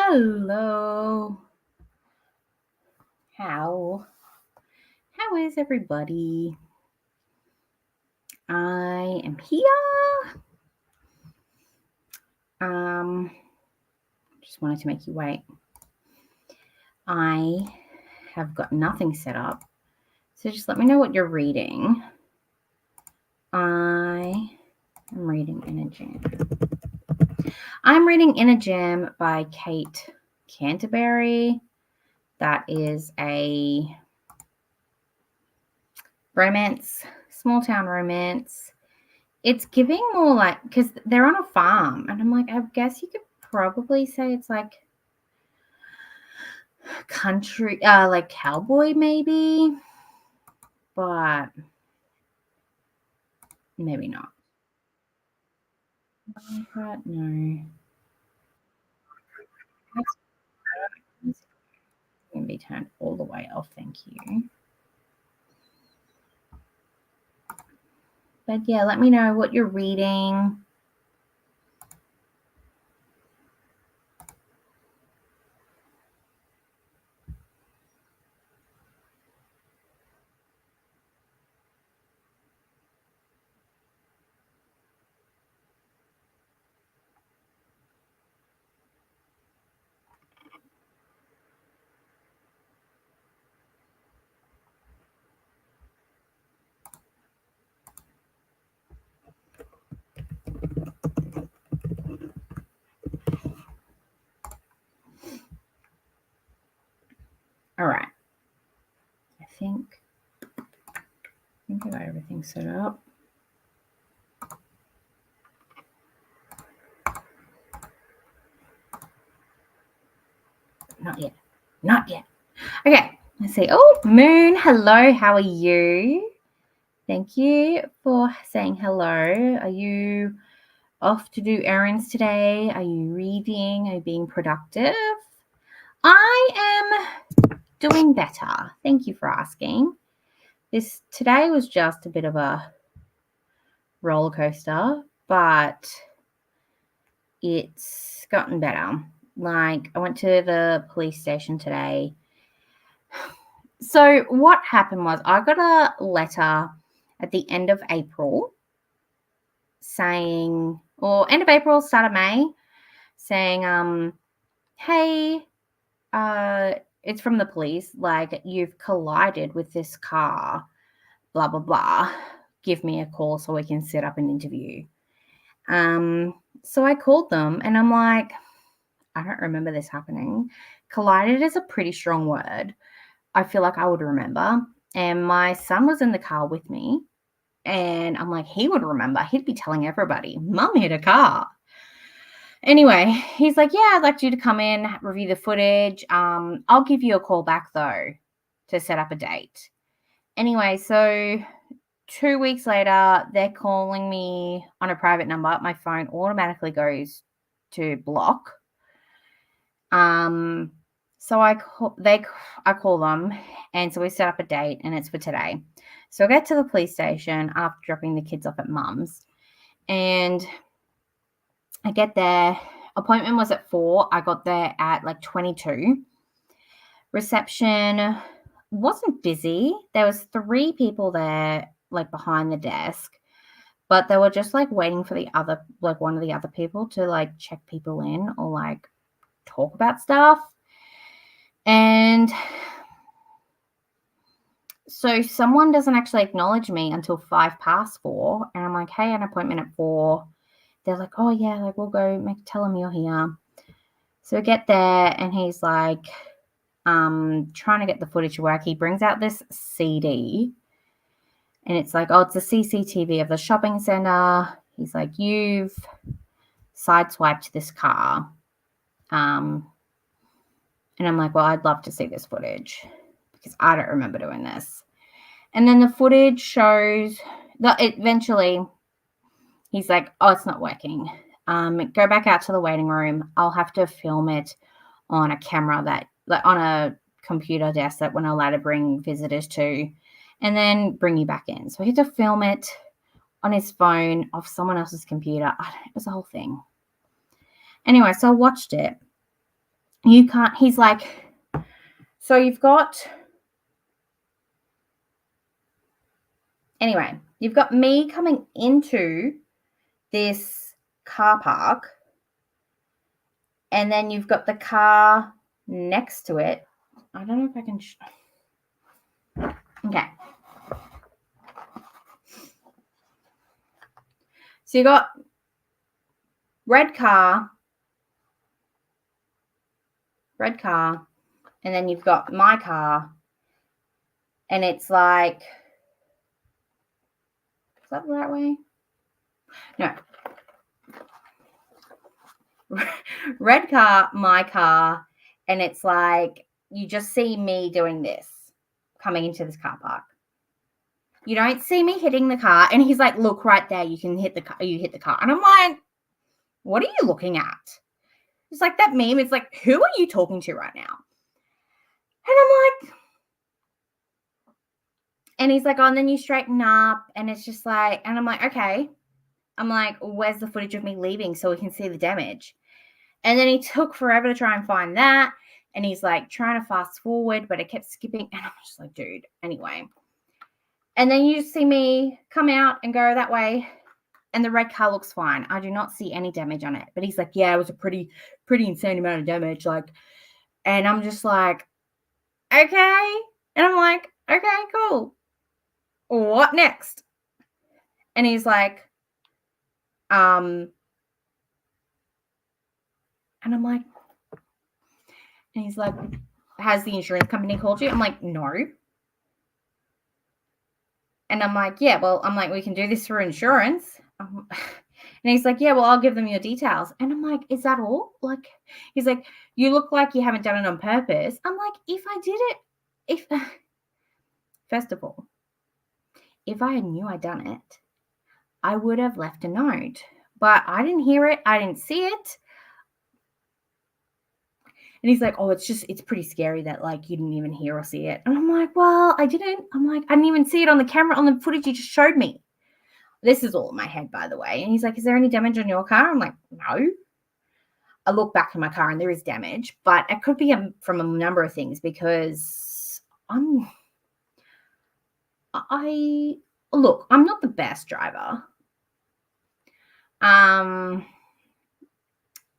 Hello. How is everybody? I am here. Just wanted to make you wait. I have got nothing set up. So just let me know what you're reading. I am reading In a Jam. I'm reading In a Jam by Kate Canterbury. That is a romance, small town romance. It's giving more like, because they're on a farm, and I'm like, I guess you could probably say it's like country, like cowboy maybe, but maybe not. But no. It's going to be turned all the way off, thank you. But yeah, let me know what you're reading. All right. I think I got everything set up. Not yet. Not yet. Okay. Let's see. Oh, Moon. Hello. How are you? Thank you for saying hello. Are you off to do errands today? Are you reading? Are you being productive? I am doing better. Thank you for asking. Today was just a bit of a roller coaster, but it's gotten better. Like, I went to the police station today. So what happened was I got a letter at the end of April saying, or end of April, start of May, saying, hey, it's from the police, like, you've collided with this car, blah, blah, blah. Give me a call so we can set up an interview. So I called them and I'm like, I don't remember this happening. Collided is a pretty strong word. I feel like I would remember. And my son was in the car with me. And I'm like, he would remember. He'd be telling everybody, Mum hit a car. Anyway, he's like, yeah, I'd like you to come in, review the footage. I'll give you a call back, though, to set up a date. Anyway, so 2 weeks later, they're calling me on a private number. My phone automatically goes to block. So I call them, and so we set up a date, and it's for today. So I get to the police station after dropping the kids off at Mum's, and I get there. Appointment was at 4. I got there at like 22. Reception wasn't busy. There was 3 people there, like behind the desk, but they were just like waiting for one of the other people to like check people in or like talk about stuff. And so someone doesn't actually acknowledge me until 4:05. And I'm like, hey, an appointment at 4. They're like, oh, yeah, like we'll go tell him you're here. So we get there and he's like trying to get the footage to work. He brings out this CD and it's like, oh, it's a CCTV of the shopping center. He's like, you've sideswiped this car. And I'm like, well, I'd love to see this footage because I don't remember doing this. And then the footage shows that eventually he's like, oh, it's not working. Go back out to the waiting room. I'll have to film it on a camera on a computer desk that we're not allowed to bring visitors to, and then bring you back in. So he had to film it on his phone off someone else's computer. It was a whole thing. Anyway, so I watched it. you can't, he's like, so you've got, anyway, you've got me coming into this car park, and then you've got the car next to it. I don't know if I can. Okay. So you got red car, and then you've got my car, and it's like, is that the right way? No. Red car, my car, and it's like you just see me doing this, coming into this car park. You don't see me hitting the car, and he's like, look right there, you can hit the car, you hit the car. And I'm like, what are you looking at? It's like that meme. It's like, who are you talking to right now? And I'm like, and he's like, oh, and then you straighten up, and it's just like, and I'm like, okay. I'm like, where's the footage of me leaving so we can see the damage? And then he took forever to try and find that. And he's like trying to fast forward, but it kept skipping. And I'm just like, dude, anyway. And then you see me come out and go that way. And the red car looks fine. I do not see any damage on it. But he's like, yeah, it was a pretty insane amount of damage. Like, and I'm just like, okay. And I'm like, okay, cool. What next? And he's like, and I'm like, and he's like, has the insurance company called you? I'm like, no. And I'm like, yeah, well, I'm like, we can do this through insurance. And he's like, yeah, well, I'll give them your details. And I'm like, is that all? Like, he's like, you look like you haven't done it on purpose. I'm like, if I did it, first of all, if I knew I'd done it, I would have left a note. But I didn't hear it. I didn't see it. And he's like, oh, it's pretty scary that like you didn't even hear or see it. And I'm like, well, I didn't. I'm like, I didn't even see it on the camera, on the footage you just showed me. This is all in my head, by the way. And he's like, is there any damage on your car? I'm like, no. I look back in my car and there is damage, but it could be from a number of things because I'm not the best driver.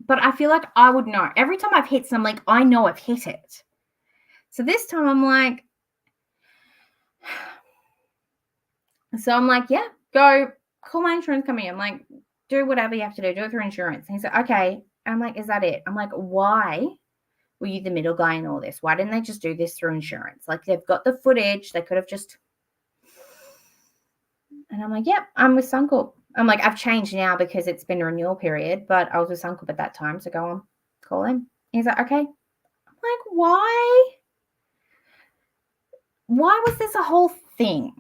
But I feel like I would know. Every time I've hit something, like, I know I've hit it. So this time I'm like, yeah, go call my insurance company. I'm like, do whatever you have to do. Do it through insurance. And he's like, okay. I'm like, is that it? I'm like, why were you the middle guy in all this? Why didn't they just do this through insurance? Like, they've got the footage. They could have just. And I'm like, yep, I'm with Suncorp. I'm like, I've changed now because it's been a renewal period, but I was with Suncorp at that time. So go on, call him. He's like, okay. I'm like, why? Why was this a whole thing?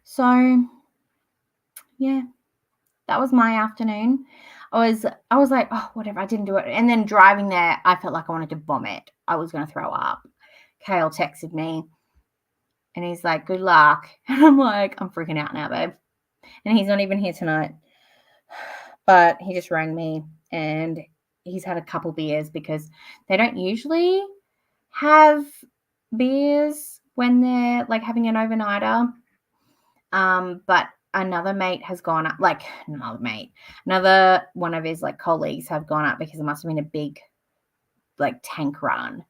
So, yeah, that was my afternoon. I was like, oh, whatever, I didn't do it. And then driving there, I felt like I wanted to vomit. I was going to throw up. Kale texted me and he's like, good luck. And I'm like, I'm freaking out now, babe. And he's not even here tonight. But he just rang me and he's had a couple beers because they don't usually have beers when they're like having an overnighter. But another mate has gone up, like another one of his like colleagues have gone up because it must have been a big like tank run.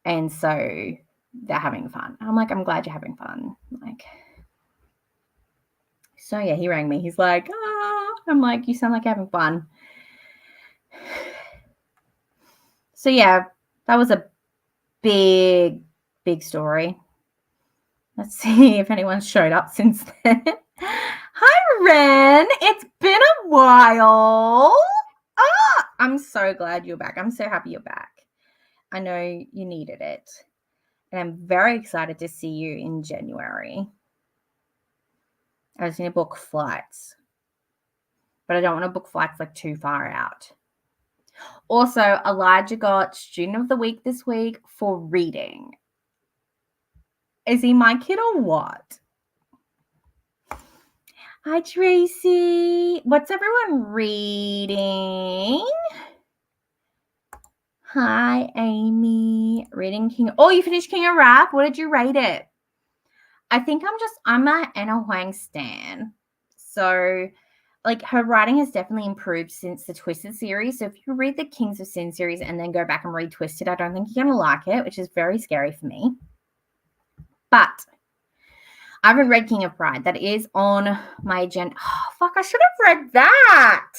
And so they're having fun. I'm like, I'm glad you're having fun. Like, so yeah, he rang me. He's like, I'm like, you sound like you're having fun. So yeah, that was a big story. Let's see if anyone's showed up since then. Hi, Ren. It's been a while. I'm so glad you're back. I'm so happy you're back. I know you needed it. And I'm very excited to see you in January. I just need to book flights. But I don't want to book flights like too far out. Also, Elijah got Student of the Week this week for reading. Is he my kid or what? Hi, Tracy. What's everyone reading? Hi, Amy. Reading King. Oh, you finished King of Wrath? What did you rate it? I think I'm a Anna Huang stan. So, like, her writing has definitely improved since the Twisted series. So, if you read the Kings of Sin series and then go back and read Twisted, I don't think you're going to like it, which is very scary for me. But I haven't read King of Pride. That is on my agenda. Oh, fuck, I should have read that.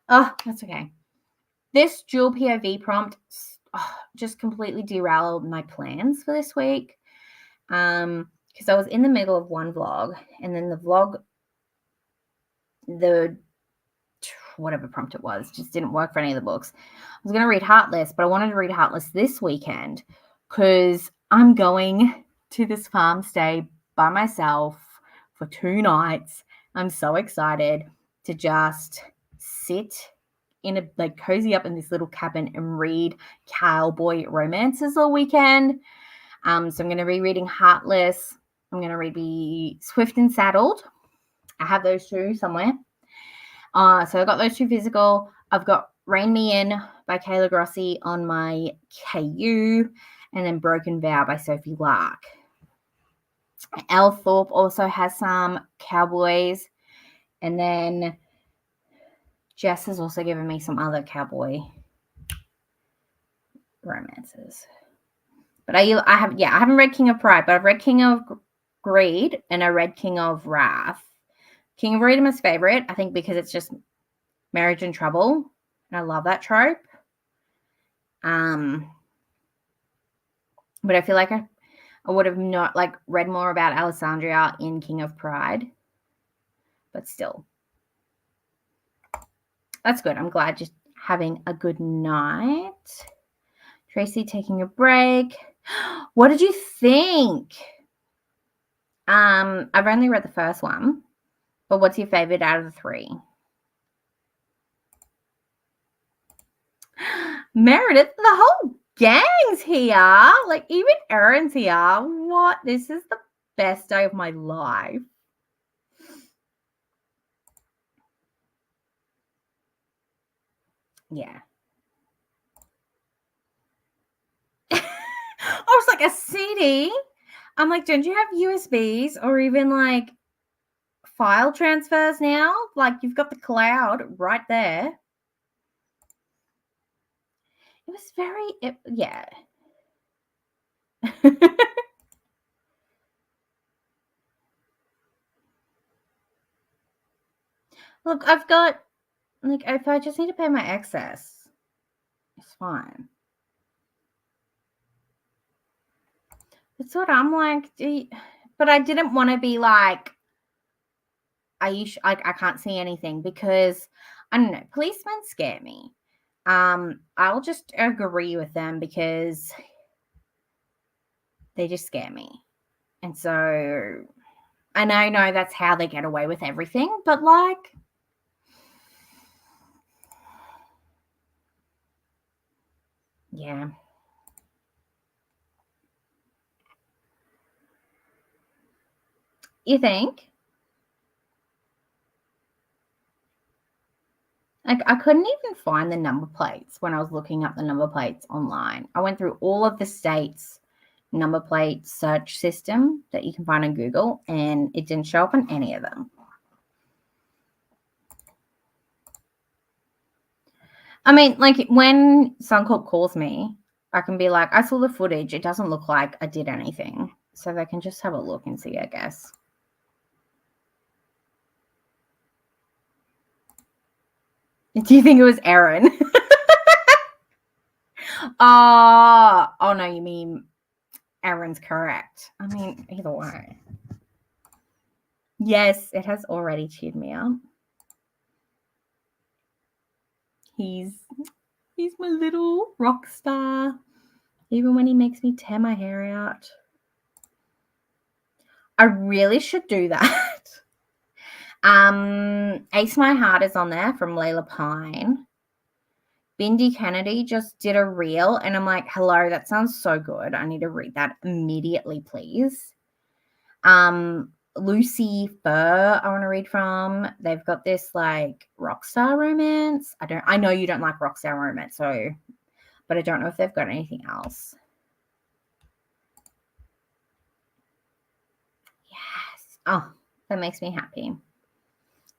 Oh, that's okay. This dual POV prompt just completely derailed my plans for this week. Because I was in the middle of one vlog, and then the whatever prompt it was, just didn't work for any of the books. I was going to read Heartless, but I wanted to read Heartless this weekend because I'm going to this farm stay by myself for 2 nights. I'm so excited to just sit in a, like, cozy up in this little cabin and read cowboy romances all weekend. So I'm going to be reading Heartless. I'm going to be Swift and Saddled. I have those 2 somewhere. So I got those 2 physical. I've got Rain Me In by Kayla Grossi on my KU, and then Broken Vow by Sophie Lark. Elle Thorpe also has some cowboys, and then Jess has also given me some other cowboy romances. But I haven't read King of Pride, but I've read King of Greed and I read King of Wrath. King of Greed is my favorite, I think, because it's just marriage and trouble, and I love that trope. But I feel like I would have not read more about Alessandria in King of Pride, but still, that's good. I'm glad you're having a good night. Tracy taking a break. What did you think? I've only read the first one, but what's your favorite out of the 3? Meredith, the whole gang's here. Like, even Erin's here. What? This is the best day of my life. Yeah. I was like, a CD? I'm like, don't you have USBs or even like file transfers now? Like, you've got the cloud right there. It was yeah. Look, I've got, like, if I just need to pay my excess, it's fine. That's what I'm like. But I didn't want to be like, I can't see anything, because I don't know, policemen scare me. I'll just agree with them because they just scare me. And so, and I know that's how they get away with everything, but like, yeah. You think? Like, I couldn't even find the number plates when I was looking up the number plates online. I went through all of the states' number plate search system that you can find on Google, and it didn't show up on any of them. I mean, like, when Suncorp calls me, I can be like, I saw the footage. It doesn't look like I did anything. So they can just have a look and see, I guess. Do you think it was Erin? Oh no, you mean Erin's correct. I mean, either way. Yes, it has already cheered me up. He's my little rock star. Even when he makes me tear my hair out. I really should do that. Ace My Heart is on there from Layla Pine. Bindi Kennedy just did a reel, and I'm like, hello, that sounds so good. I need to read that immediately, please. Lucy Fur I want to read from. They've got this like rockstar romance. I know you don't like rockstar romance, but I don't know if they've got anything else. Yes. Oh, that makes me happy.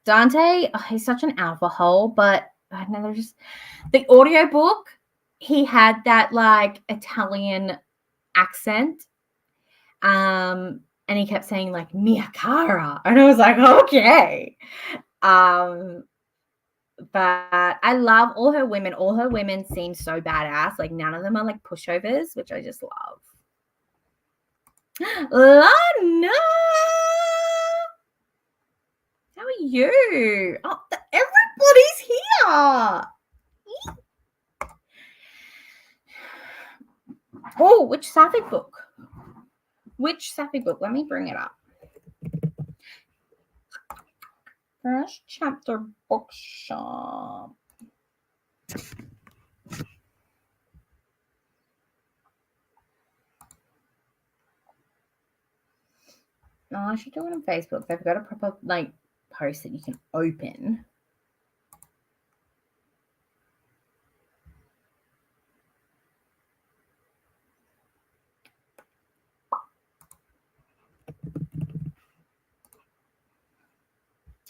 Dante, he's such an alpha hole, but I know they're just the audiobook, he had that like Italian accent. And he kept saying like Mia cara. And I was like, okay. But I love all her women. All her women seem so badass. Like none of them are like pushovers, which I just love. Lana! How are you? Oh, everybody's here. Oh, which sapphic book? Which sapphic book? Let me bring it up. First chapter bookshop. No, I should do it on Facebook. They've got a proper like post that you can open.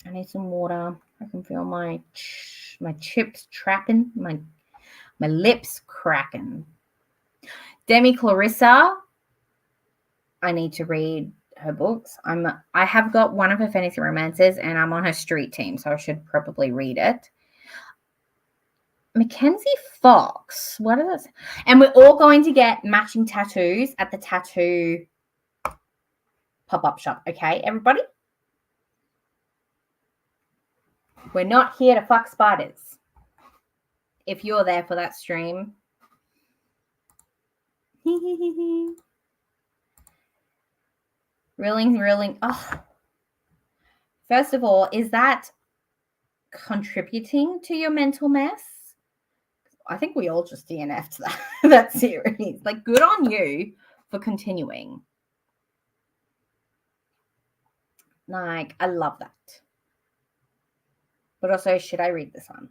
I need some water. I can feel my chips trapping, my lips cracking. Demi Clarissa, I need to read her books. I have got one of her fantasy romances, and I'm on her street team, so I should probably read it. Mackenzie Fox, what is this? And we're all going to get matching tattoos at the tattoo pop-up shop. Okay, everybody? We're not here to fuck spiders. If you're there for that stream. Reeling. Oh. First of all, is that contributing to your mental mess? I think we all just DNF'd that series. Like, good on you for continuing. Like, I love that. But also, should I read this one?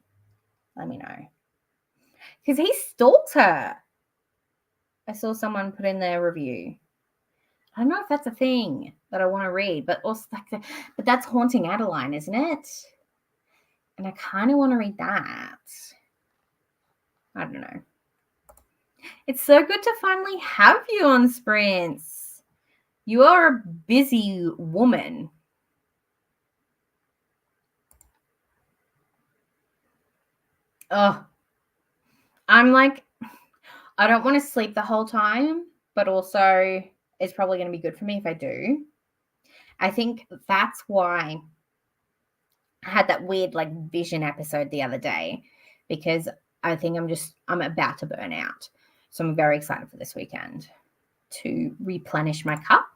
Let me know. Because he stalked her. I saw someone put in their review. I don't know if that's a thing that I want to read, but also but that's Haunting Adeline, isn't it? And I kind of want to read that. I don't know. It's so good to finally have you on Sprints. You are a busy woman. Oh, I'm like, I don't want to sleep the whole time, but also it's probably going to be good for me if I do. I think that's why I had that weird like vision episode the other day, because I think I'm about to burn out. So I'm very excited for this weekend to replenish my cup.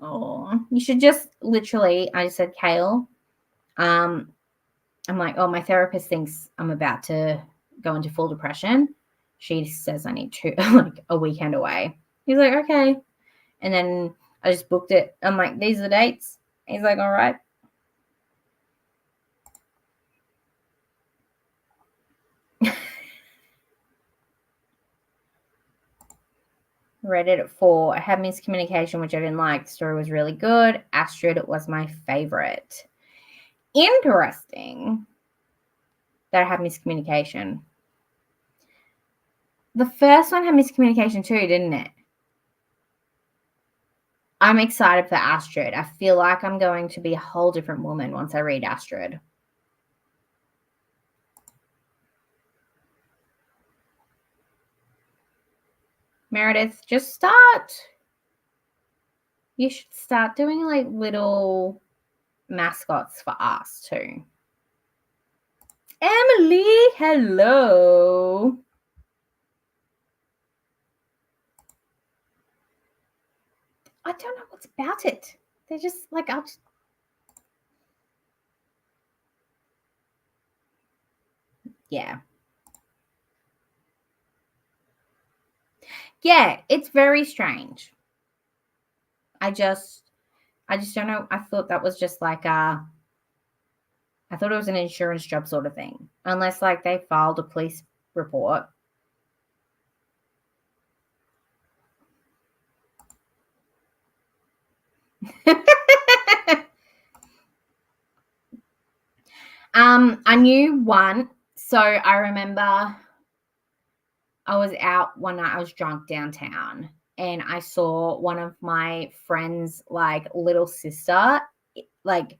Oh, you should just literally, I said, Kale, I'm like, oh, my therapist thinks I'm about to go into full depression. She says I need to like a weekend away. He's like, okay. And then I just booked it. I'm like, these are the dates. He's like, all right. Read it at 4. I had miscommunication, which I didn't like. The story was really good. Astrid was my favorite. Interesting that I had miscommunication. The first one had miscommunication too, didn't it? I'm excited for Astrid. I feel like I'm going to be a whole different woman once I read Astrid. Meredith, just start. You should start doing like little mascots for us too. Emily, hello. I don't know what's about it. They're just like, yeah. Yeah, it's very strange. I just I just don't know. I thought that was just like I thought it was an insurance job sort of thing. Unless like they filed a police report. I knew one. So I remember I was out one night, I was drunk downtown, and I saw one of my friends' like little sister, like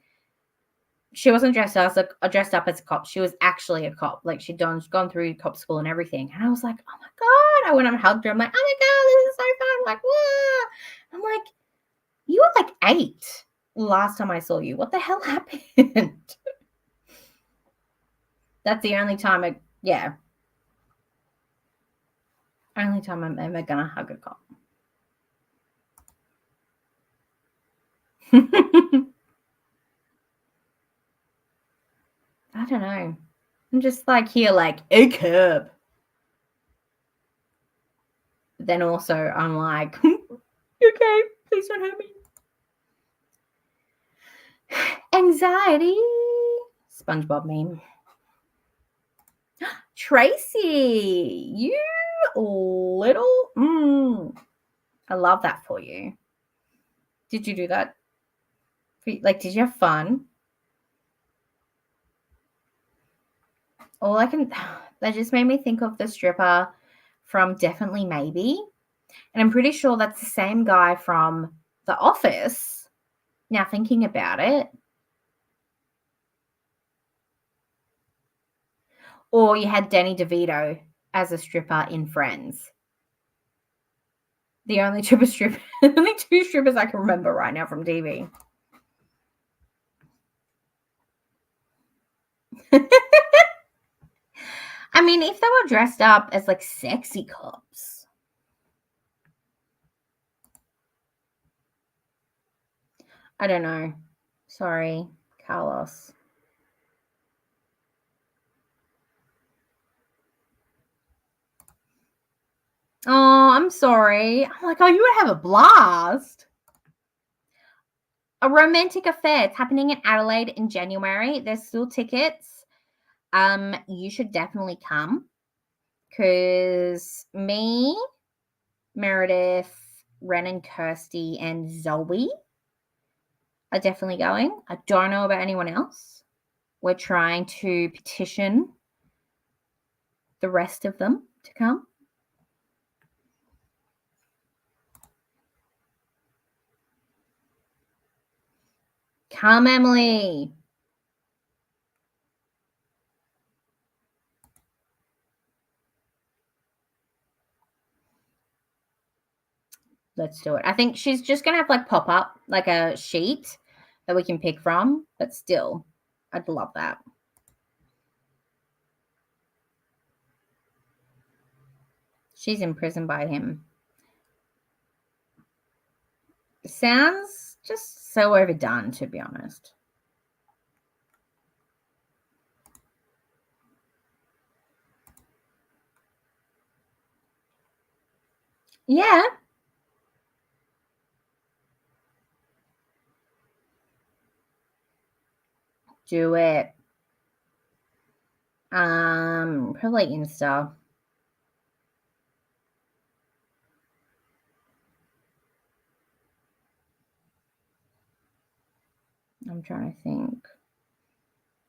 she wasn't dressed up as a cop. She was actually a cop. Like gone through cop school and everything. And I was like, oh my God. I went and hugged her. I'm like, oh my God, this is so fun. Like, whoa. I'm like, you were like 8 last time I saw you. What the hell happened? That's the only time only time I'm ever gonna hug a cop. I don't know. I'm just like here, like a curb. Then also I'm like, okay, please don't hurt me. Anxiety. SpongeBob meme. Tracy, you little. I love that for you. Did you do that? Like, did you have fun? That just made me think of the stripper from Definitely Maybe. And I'm pretty sure that's the same guy from The Office. Now thinking about it. Or you had Danny DeVito as a stripper in Friends. The only two strippers I can remember right now from TV. I mean, if they were dressed up as like sexy cops. I don't know. Sorry, Carlos. Oh, I'm sorry. I'm like, oh, you would have a blast. A romantic affair. It's happening in Adelaide in January. There's still tickets. You should definitely come because me, Meredith, Ren and Kirsty, and Zoe are definitely going. I don't know about anyone else. We're trying to petition the rest of them to come. Come, Emily. Let's do it. I think she's just going to have like pop up like a sheet that we can pick from, but still, I'd love that. She's in prison by him. Sounds just so overdone, to be honest. Yeah. Do it. Probably Insta. I'm trying to think.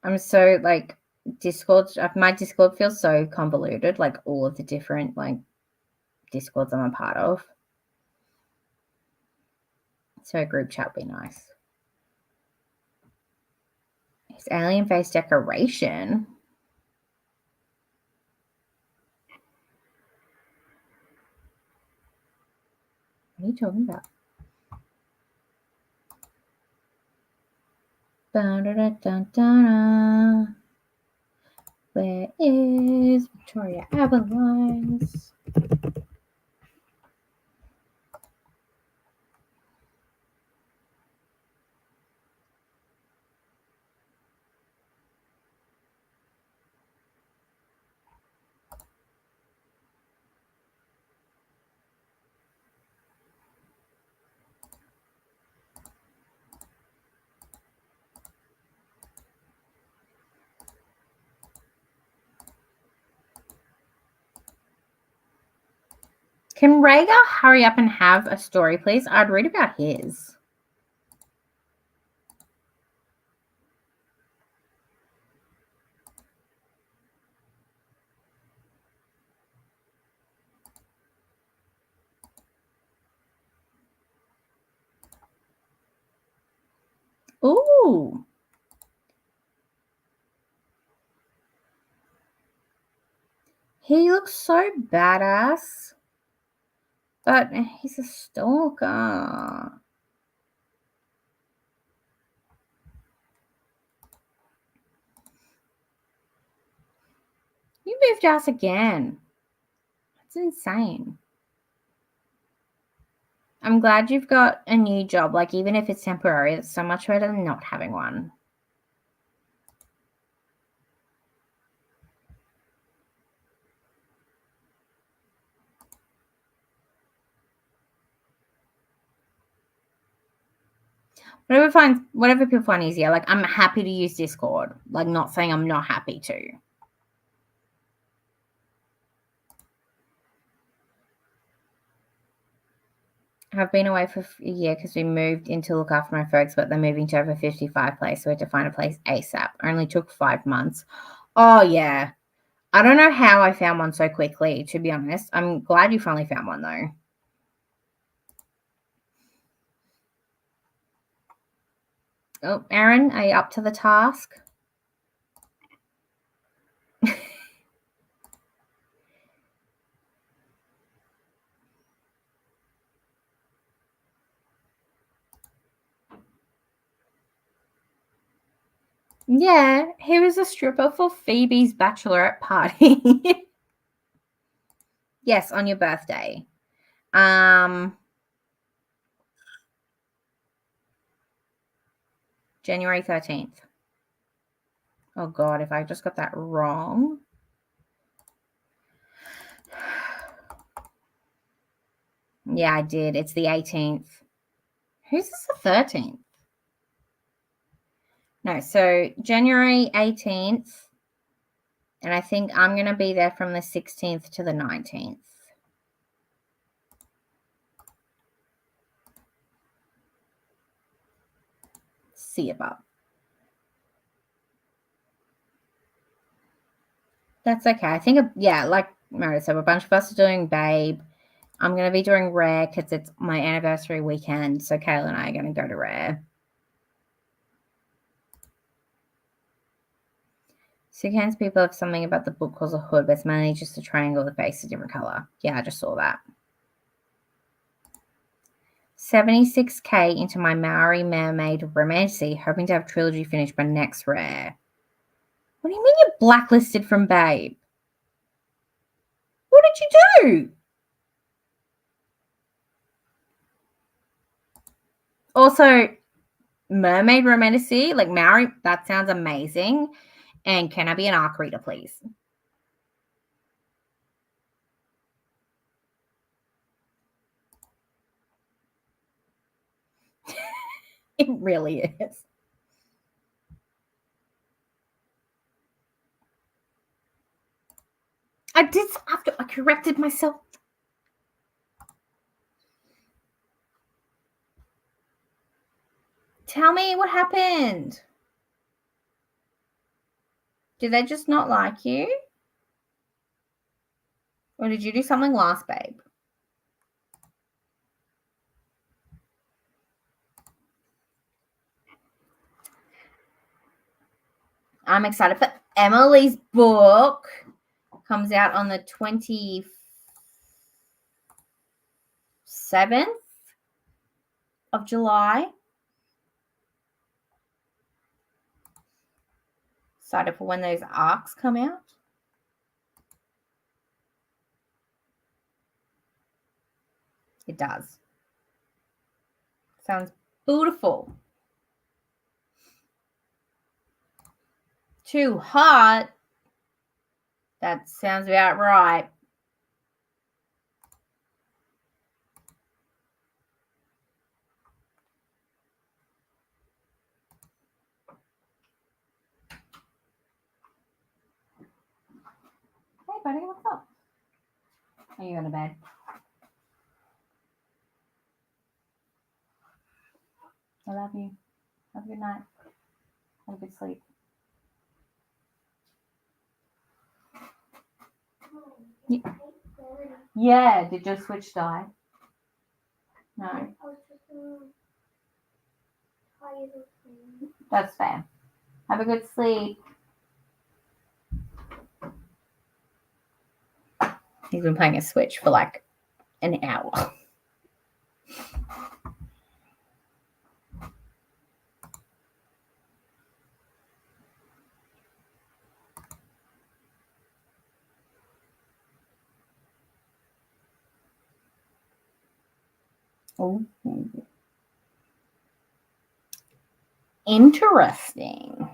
I'm so like Discord. My Discord feels so convoluted. Like all of the different like Discords I'm a part of. So a group chat would be nice. It's alien face decoration. What are you talking about? Da-da-da-da-da-da. Where is Victoria Avalines? Can Rhaegar hurry up and have a story, please? I'd read about his. Ooh. He looks so badass. But he's a stalker. You moved house again. That's insane. I'm glad you've got a new job. Like, even if it's temporary, it's so much better than not having one. Whatever people find easier. Like, I'm happy to use Discord. Like, not saying I'm not happy to. I've been away for a year because we moved in to look after my folks, but they're moving to over 55 place, so we had to find a place ASAP. Only took 5 months. Oh, yeah. I don't know how I found one so quickly, to be honest. I'm glad you finally found one, though. Oh, Aaron, are you up to the task? Yeah, he was a stripper for Phoebe's bachelorette party. Yes, on your birthday. January 13th. Oh, God, if I just got that wrong. Yeah, I did. It's the 18th. Who's this the 13th? No, so January 18th. And I think I'm going to be there from the 16th to the 19th. See you, Bob. That's okay. I think, yeah, like Meredith said, a bunch of us are doing Babe. I'm going to be doing Rare because it's my anniversary weekend. So Kayla and I are going to go to Rare. So Can's people have something about the book calls a hood, but it's mainly just a triangle with face a different color. Yeah, I just saw that. 76k into my Maori Mermaid Romancy, hoping to have trilogy finished by next Rare. What do you mean you're blacklisted from Babe? What did you do? Also, Mermaid Romancy, like Maori, that sounds amazing. And can I be an ARC reader, please? It really is. I did after I corrected myself. Tell me what happened. Did they just not like you? Or did you do something last, Babe? I'm excited for Emily's book. Comes out on the 27th of July. Excited for when those arcs come out. It does. Sounds beautiful. Too hot. That sounds about right. Hey, buddy, what's up? Are you going to bed? I love you. Have a good night. Have a good sleep. Yeah, did your switch die? No. That's fair. Have a good sleep. He's been playing a Switch for like an hour. Oh, interesting.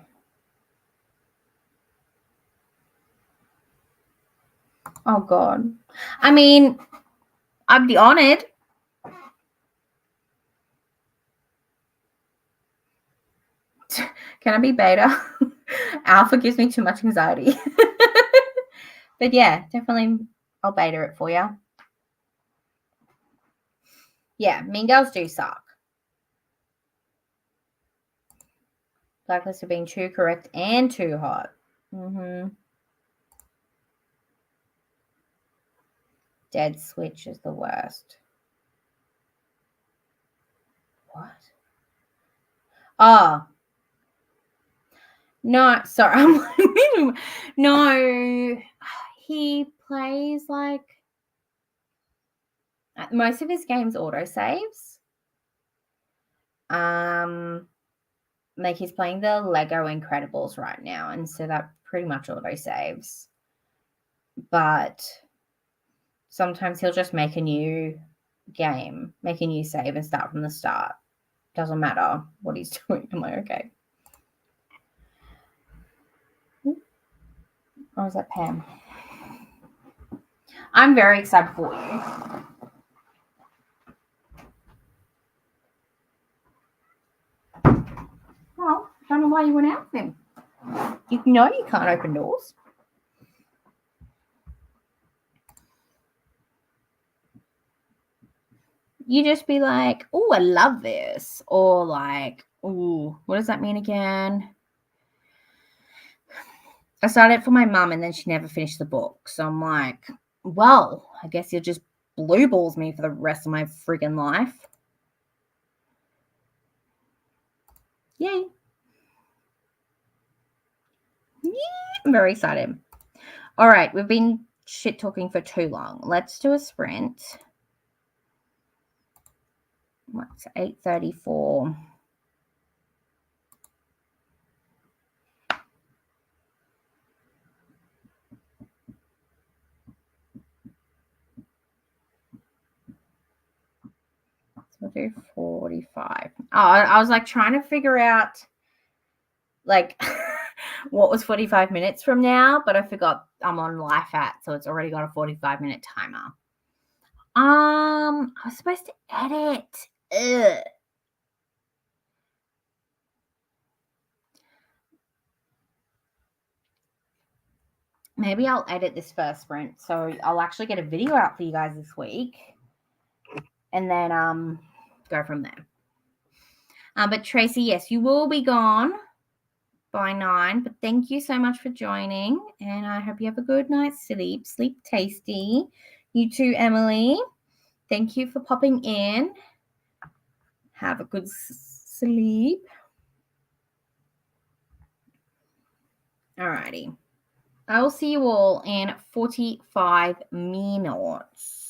Oh God. I mean, I'd be honored. Can I be beta? Alpha gives me too much anxiety. But yeah, definitely I'll beta it for you. Yeah, mean girls do suck. Blacklist for being too correct and too hot. Dead switch is the worst. What? Oh. No, sorry. No. He plays like most of his games auto saves. Like he's playing the Lego Incredibles right now, and so that pretty much auto saves. But sometimes he'll just make a new game, make a new save, and start from the start. Doesn't matter what he's doing. I'm like, okay. Or is that Pam? I'm very excited for you. Well, I don't know why you went out with him. You know you can't open doors. You just be like, oh, I love this. Or like, oh, what does that mean again? I started it for my mum and then she never finished the book. So I'm like, well, I guess you'll just blue balls me for the rest of my friggin' life. Yay. Yeah, I'm very excited. All right, we've been shit talking for too long. Let's do a sprint. What's 8:34? We'll do 45. Oh, I was like trying to figure out like what was 45 minutes from now, but I forgot I'm on life at, so it's already got a 45-minute timer. I was supposed to edit. Ugh. Maybe I'll edit this first sprint, so I'll actually get a video out for you guys this week, and then go from there. But Tracy, yes, you will be gone by 9, but thank you so much for joining, and I hope you have a good night's sleep. Sleep tasty. You too, Emily. Thank you for popping in. Have a good sleep. Alrighty. I will see you all in 45 minutes.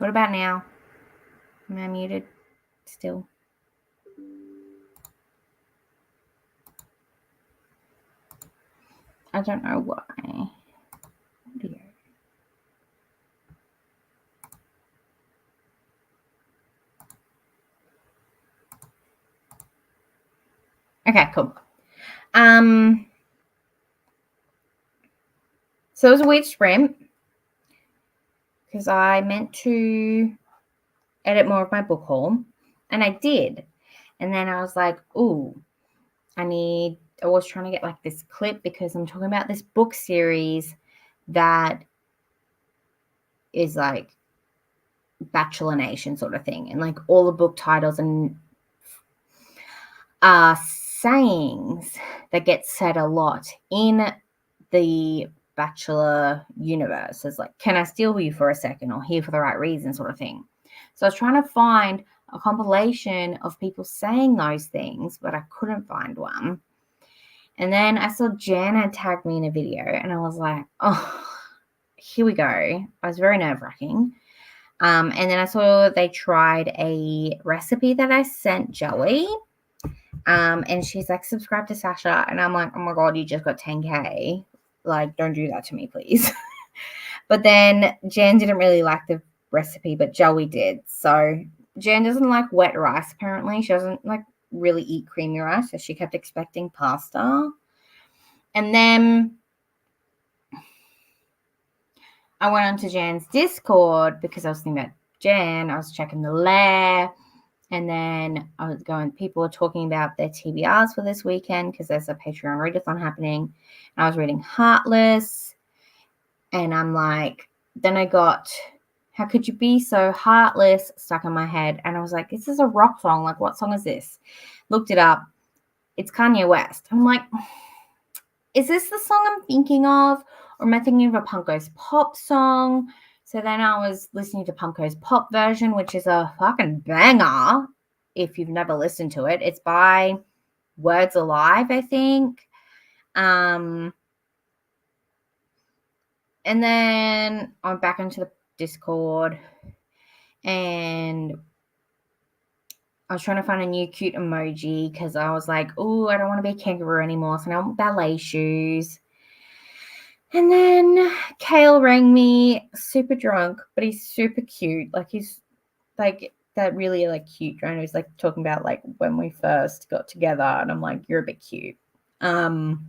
What about now? Am I muted still? I don't know why. Audio. Okay, cool. So it was a weird sprint because I meant to edit more of my book haul, and I did. And then I was like, ooh, I was trying to get like this clip because I'm talking about this book series that is like Bachelor Nation sort of thing. And like all the book titles and sayings that get said a lot in the Bachelor universe is like, can I steal you for a second, or here for the right reason sort of thing. So I was trying to find a compilation of people saying those things, but I couldn't find one. And then I saw Jan had tagged me in a video, and I was like, oh, here we go. I was very nerve-wracking. And then I saw they tried a recipe that I sent Joey. And she's like, subscribe to Sasha. And I'm like, oh my God, you just got 10K. Like, don't do that to me, please. But then Jan didn't really like the recipe, but Joey did. So Jan doesn't like wet rice, apparently. She doesn't like really eat creamy rice, so she kept expecting pasta. And then I went onto Jan's Discord because I was thinking about Jan. I was checking the lair. And then I was going, people were talking about their TBRs for this weekend because there's a Patreon readathon happening. And I was reading Heartless. And I'm like, then I got, how could you be so heartless, stuck in my head. And I was like, this is a rock song. Like, what song is this? Looked it up. It's Kanye West. I'm like, is this the song I'm thinking of? Or am I thinking of a Punko's Pop song? So then I was listening to Punko's Pop version, which is a fucking banger if you've never listened to it. It's by Words Alive, I think. And then I'm back into the Discord, and I was trying to find a new cute emoji because I was like, oh, I don't want to be a kangaroo anymore, so I want ballet shoes. And then Kale rang me super drunk, but he's super cute. Like, he's like that really like cute drone. He's like talking about like when we first got together, and I'm like, you're a bit cute. And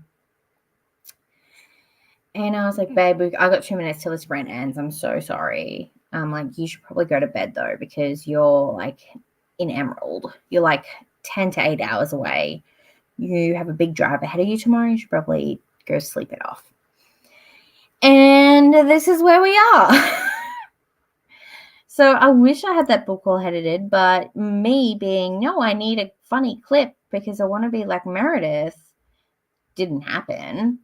I was like, babe, I got 2 minutes till this rent ends. I'm so sorry. I'm like, you should probably go to bed though, because you're like in Emerald. You're like 10 to 8 hours away. You have a big drive ahead of you tomorrow. You should probably go sleep it off. And this is where we are. So I wish I had that book all edited, but me being, no, I need a funny clip because I want to be like Meredith, didn't happen.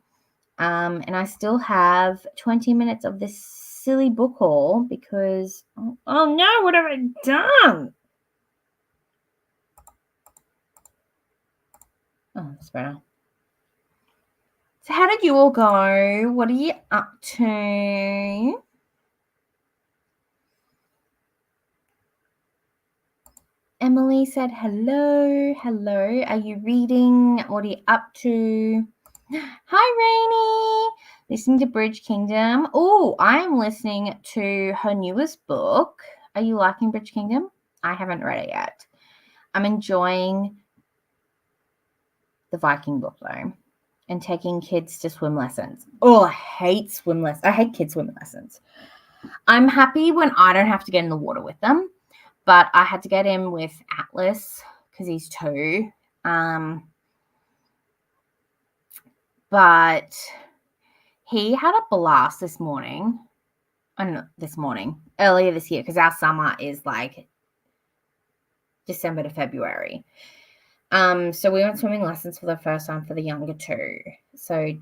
And I still have 20 minutes of this silly book haul because, oh no, what have I done? Oh, that's better. So how did you all go? What are you up to? Emily said, hello. Are you reading? What are you up to? Hi, Rainy. Listening to Bridge Kingdom. Oh, I'm listening to her newest book. Are you liking Bridge Kingdom? I haven't read it yet. I'm enjoying the Viking book, though, and taking kids to swim lessons. Oh, I hate swim lessons. I hate kids' swim lessons. I'm happy when I don't have to get in the water with them. But I had to get him with Atlas because he's 2. But he had a blast this morning. Earlier this year, because our summer is like December to February. So we went swimming lessons for the first time for the younger 2. So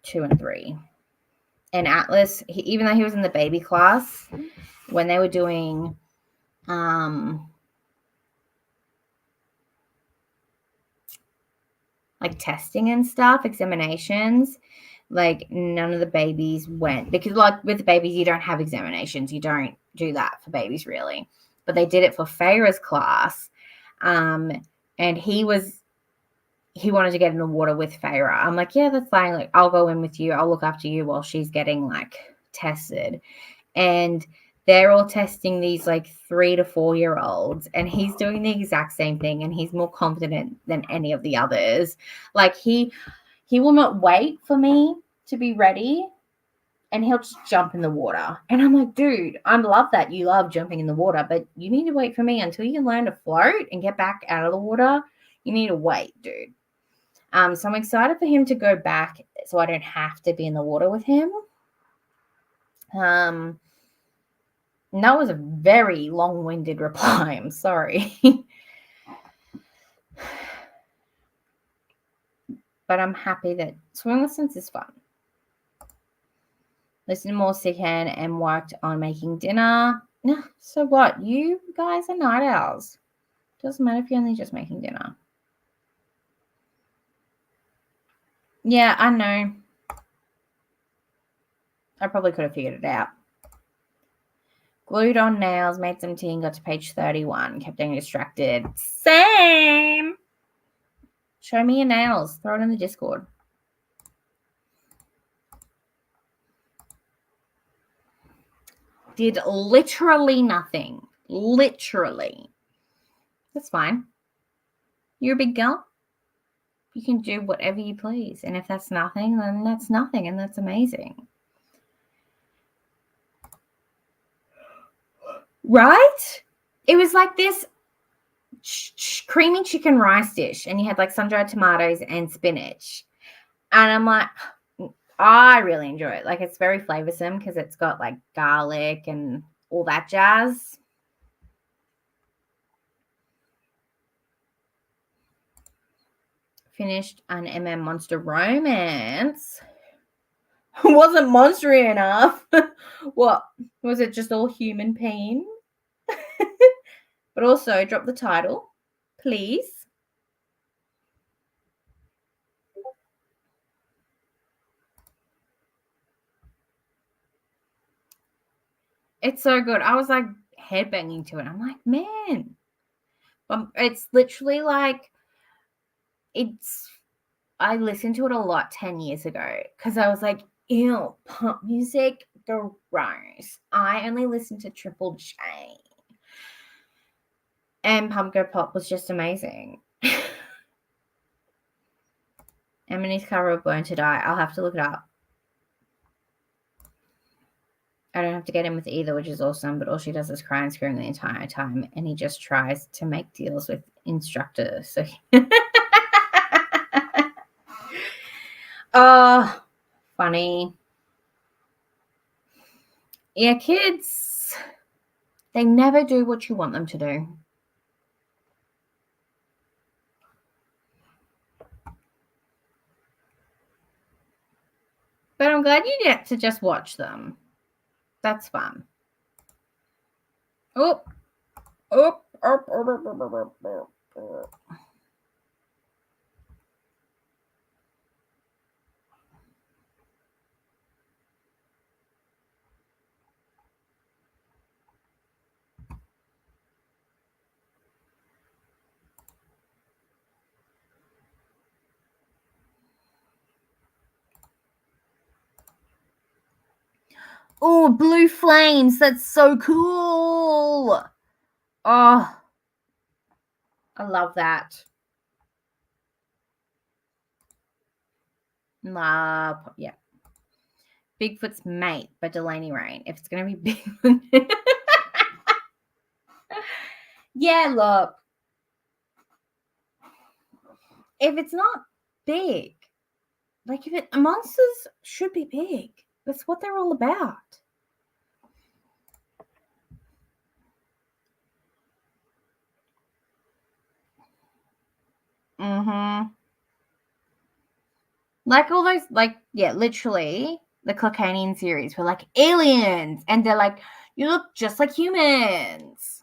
2 and 3. And Atlas, even though he was in the baby class, when they were doing like testing and stuff, examinations, Like, none of the babies went, because like with the babies, you don't have examinations. You don't do that for babies really. But they did it for Farah's class. And he wanted to get in the water with Farah. I'm like, yeah, that's fine. Like, I'll go in with you. I'll look after you while she's getting like tested. And they're all testing these like 3 to 4 year olds, and he's doing the exact same thing, and he's more confident than any of the others. Like, he will not wait for me to be ready, and he'll just jump in the water. And I'm like, dude, I love that you love jumping in the water, but you need to wait for me until you can learn to float and get back out of the water. You need to wait, dude. So I'm excited for him to go back so I don't have to be in the water with him. And that was a very long-winded reply. I'm sorry. But I'm happy that swimming lessons is fun. Listened to more Sickhan and worked on making dinner. So what? You guys are night owls. Doesn't matter if you're only just making dinner. Yeah, I know. I probably could have figured it out. Glued on nails, made some tea and got to page 31. Kept getting distracted. Same. Show me your nails. Throw it in the Discord. Did literally nothing. Literally. That's fine. You're a big girl. You can do whatever you please. And if that's nothing, then that's nothing. And that's amazing. Right? It was like this creamy chicken rice dish. And you had like sun-dried tomatoes and spinach. And I'm like, I really enjoy it. Like, it's very flavorsome because it's got like garlic and all that jazz. Finished an MM Monster Romance. Wasn't monstery enough. What? Was it just all human pain? But also, drop the title, please. It's so good. I was like headbanging to it. I'm like, man. It's literally like, I listened to it a lot 10 years ago because I was like, ew, pop music, gross. I only listened to Triple J. And Pumpkin Pop was just amazing. Emily's cover of Born to Die. I'll have to look it up. I don't have to get in with either, which is awesome, but all she does is cry and scream the entire time, and he just tries to make deals with instructors. So oh, funny. Yeah, kids, they never do what you want them to do. But I'm glad you get to just watch them. That's fun. Oh. Oh, blue flames. That's so cool. Oh, I love that. Yeah. Bigfoot's mate by Delaney Rain. If it's going to be Bigfoot. Yeah, look. If it's not big, like monsters should be big. That's what they're all about. Mm-hmm. Like all those, like, yeah, literally the Caucanian series were like aliens, and they're like, you look just like humans.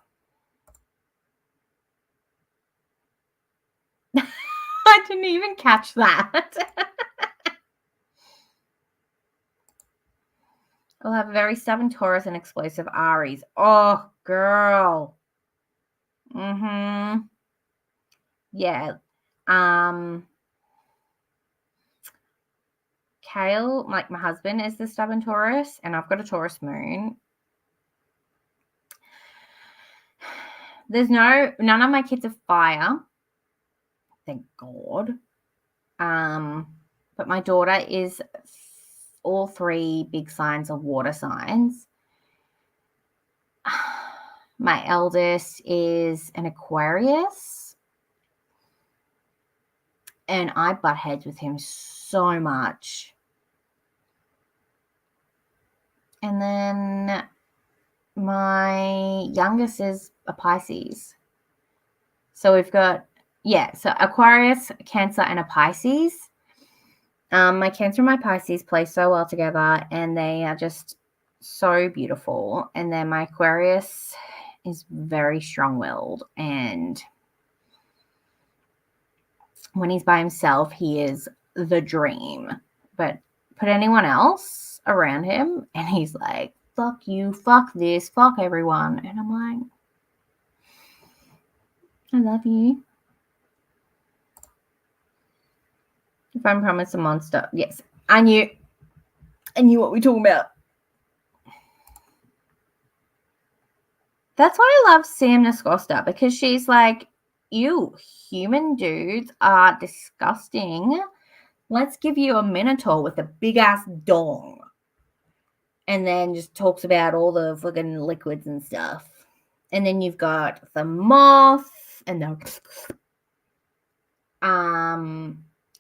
I didn't even catch that. I'll have a very stubborn Taurus and explosive Aries. Oh, girl. Mm-hmm. Yeah. Kale, like my husband, is the stubborn Taurus, and I've got a Taurus moon. None of my kids are fire. Thank God. But my daughter is all three big signs of water signs. My eldest is an Aquarius, and I butt heads with him so much. And then my youngest is a Pisces. So we've got, so Aquarius, Cancer, and a Pisces. My Cancer and my Pisces play so well together, and they are just so beautiful. And then my Aquarius is very strong-willed, and when he's by himself, he is the dream. But put anyone else around him, and he's like, fuck you, fuck this, fuck everyone. And I'm like, I love you. If I'm promised a monster. Yes, I knew what we're talking about. That's why I love Sam Nascosta, because she's like, ew, human dudes are disgusting. Let's give you a minotaur with a big ass dong. And then just talks about all the fucking liquids and stuff. And then you've got the moth and the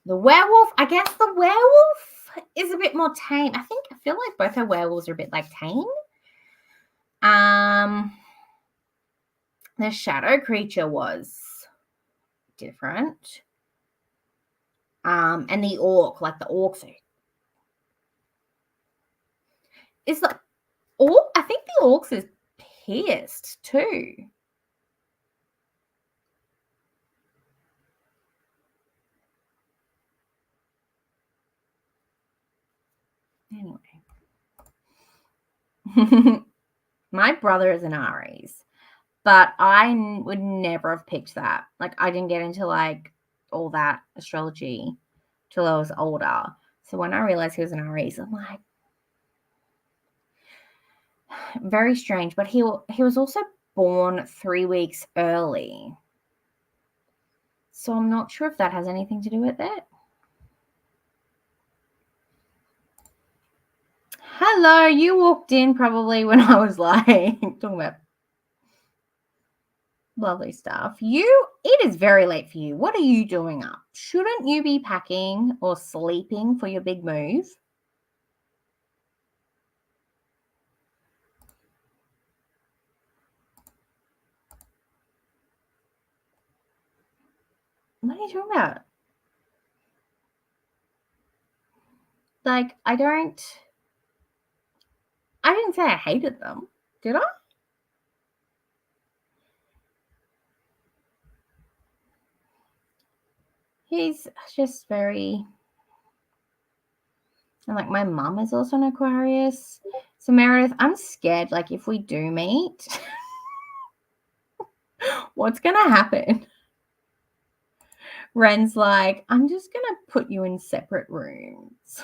werewolf. I guess the werewolf is a bit more tame. I feel like both her werewolves are a bit like tame. The shadow creature was different. And the orc, like the orcs is the orc. I think the orcs is pissed too. Anyway. My brother is an Aries, but I would never have picked that. Like, I didn't get into like all that astrology till I was older. So when I realized he was an Aries, I'm like, very strange. But he was also born 3 weeks early. So I'm not sure if that has anything to do with it. Hello, you walked in probably when I was like talking about lovely stuff. It is very late for you. What are you doing up? Shouldn't you be packing or sleeping for your big move? What are you talking about? Like, I didn't say I hated them, did I? He's just very, and like my mum is also an Aquarius. So Meredith, I'm scared, like if we do meet, what's gonna happen? Ren's like, I'm just gonna put you in separate rooms.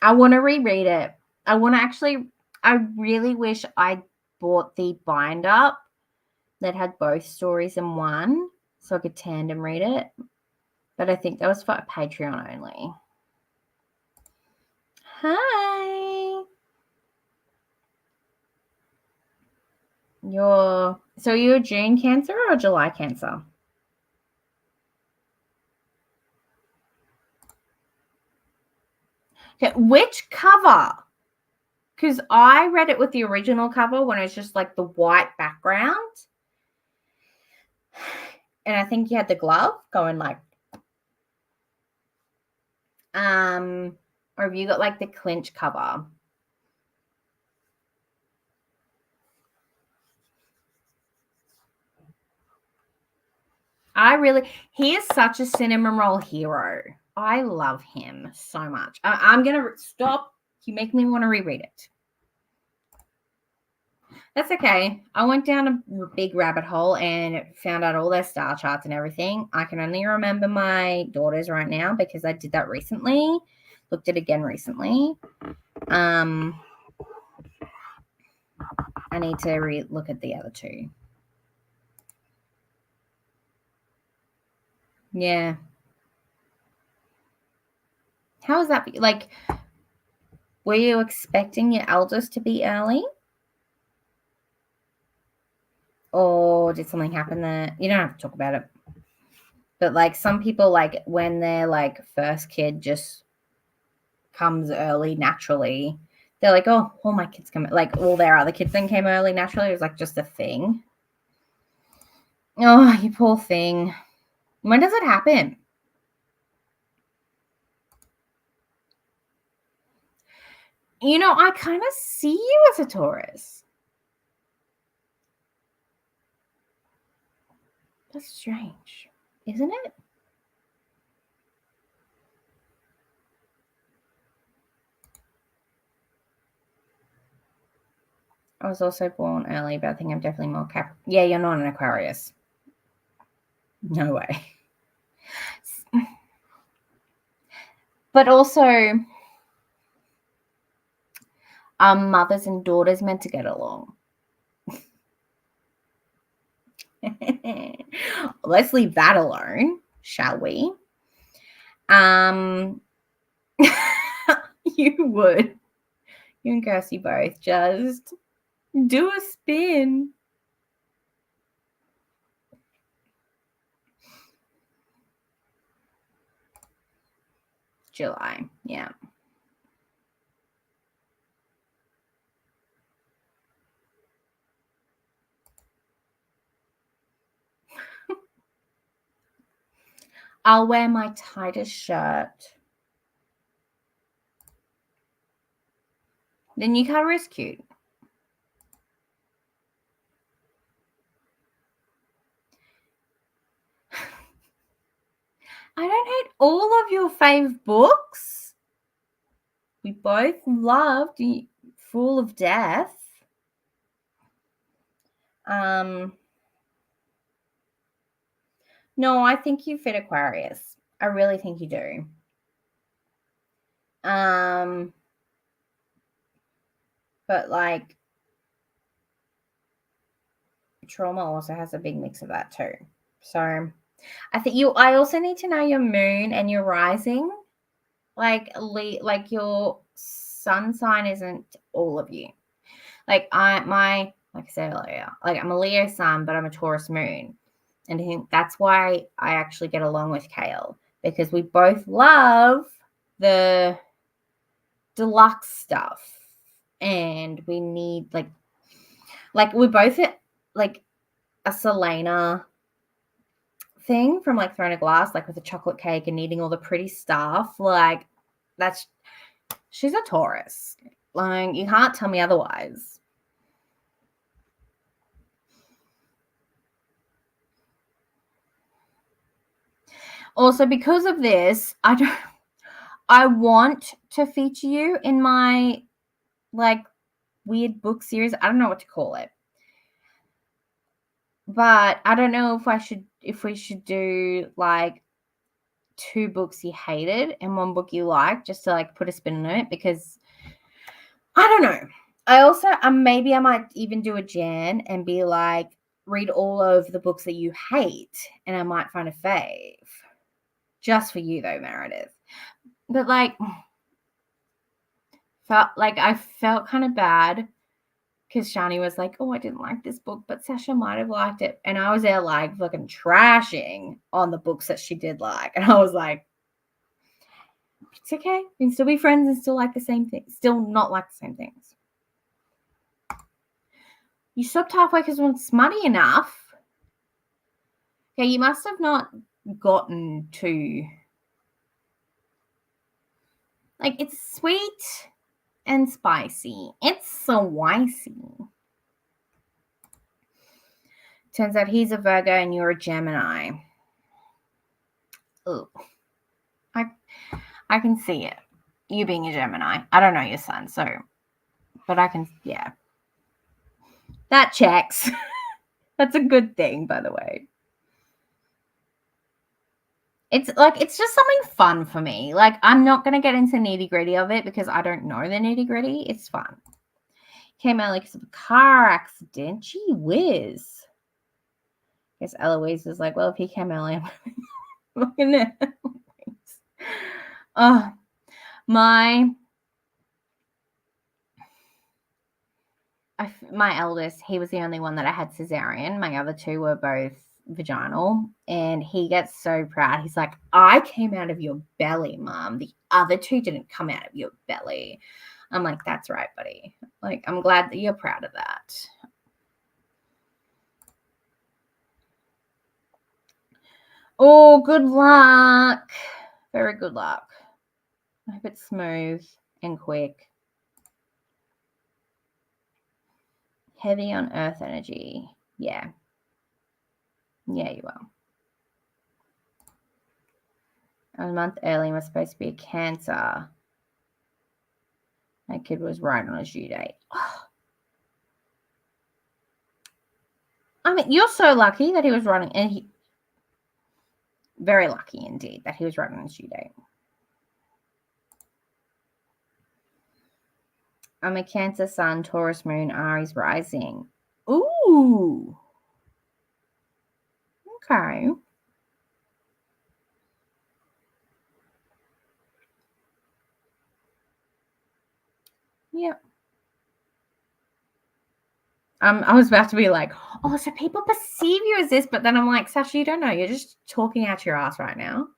I want to reread it. I really wish I bought the bind up that had both stories in one so I could tandem read it. But I think that was for Patreon only. Hi. You're a June Cancer or a July Cancer? Okay, which cover? Because I read it with the original cover when it's just like the white background. And I think you had the glove going like, or have you got like the clinch cover? He is such a cinnamon roll hero. I love him so much. I'm going to stop. You make me want to reread it. That's okay. I went down a big rabbit hole and found out all their star charts and everything. I can only remember my daughters right now because I did that recently. Looked at it again recently. I need to look at the other two. Yeah. How is that? Like, were you expecting your eldest to be early? Or did something happen there? You don't have to talk about it. But like some people, like when their like first kid just comes early naturally, they're like, oh, all my kids come, like all their other kids then came early naturally. It was like just a thing. Oh, you poor thing. When does it happen? You know, I kind of see you as a Taurus. That's strange, isn't it? I was also born early, but I think I'm definitely more Yeah, you're not an Aquarius. No way. But also, mothers and daughters meant to get along. Let's leave that alone, shall we? You would. You and Kirsty both just do a spin. July, yeah. I'll wear my tightest shirt. The new color is cute. I don't hate all of your fave books. We both loved Fool of Death. No, I think you fit Aquarius. I really think you do. But like trauma also has a big mix of that too. So I think I also need to know your moon and your rising. Like your sun sign isn't all of you. Like like I said earlier, like I'm a Leo sun, but I'm a Taurus moon. And I think that's why I actually get along with Kale, because we both love the deluxe stuff. And we need like we're both like a Selena thing from like Throne of Glass, like with the chocolate cake and eating all the pretty stuff. Like she's a Taurus. Like you can't tell me otherwise. Also, because of this, I want to feature you in my like weird book series. I don't know what to call it. But I don't know if we should do like 2 books you hated and 1 book you liked, just to like put a spin on it, because I don't know. I also maybe I might even do a Jan and be like, read all of the books that you hate, and I might find a fave. Just for you though, Meredith. But like I felt kind of bad because Shani was like, oh, I didn't like this book, but Sasha might have liked it. And I was there like fucking trashing on the books that she did like. And I was like, it's okay. We can still be friends and still like the same things. Still not like the same things. You stopped halfway because it wasn't smutty enough. Okay, you must have not gotten to... Like, it's sweet and spicy. It's spicy. Turns out he's a Virgo and you're a Gemini. Ugh. I can see it. You being a Gemini. I don't know your sun, so, but I can, yeah. That checks. That's a good thing, by the way. It's just something fun for me. Like, I'm not going to get into nitty-gritty of it because I don't know the nitty-gritty. It's fun. Came out like a car accident. Gee whiz. I guess Eloise was like, well, if he came out, looking at oh, my eldest, he was the only one that I had cesarean. My other two were both vaginal, and he gets so proud. He's like, I came out of your belly, Mom. The other two didn't come out of your belly. I'm like, that's right, buddy. Like, I'm glad that you're proud of that. Oh, good luck. Very good luck. I hope it's smooth and quick. Heavy on earth energy. Yeah. Yeah, you will. A month early was supposed to be a Cancer. My kid was right on his due date. Oh. I mean, you're so lucky that he was running, and very lucky indeed that he was right on his due date. I'm a Cancer sun, Taurus moon, Aries rising. Ooh. Okay. Yep. I was about to be like, oh, so people perceive you as this, but then I'm like, Sasha, you don't know. You're just talking out your ass right now.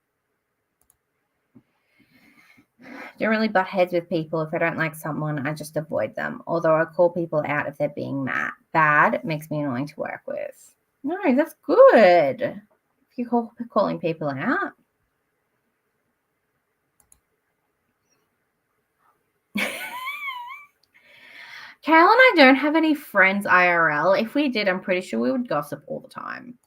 Don't really butt heads with people. If I don't like someone, I just avoid them. Although I call people out if they're being bad, it makes me annoying to work with. No, that's good. If you're calling people out. Kale and I don't have any friends IRL. If we did, I'm pretty sure we would gossip all the time.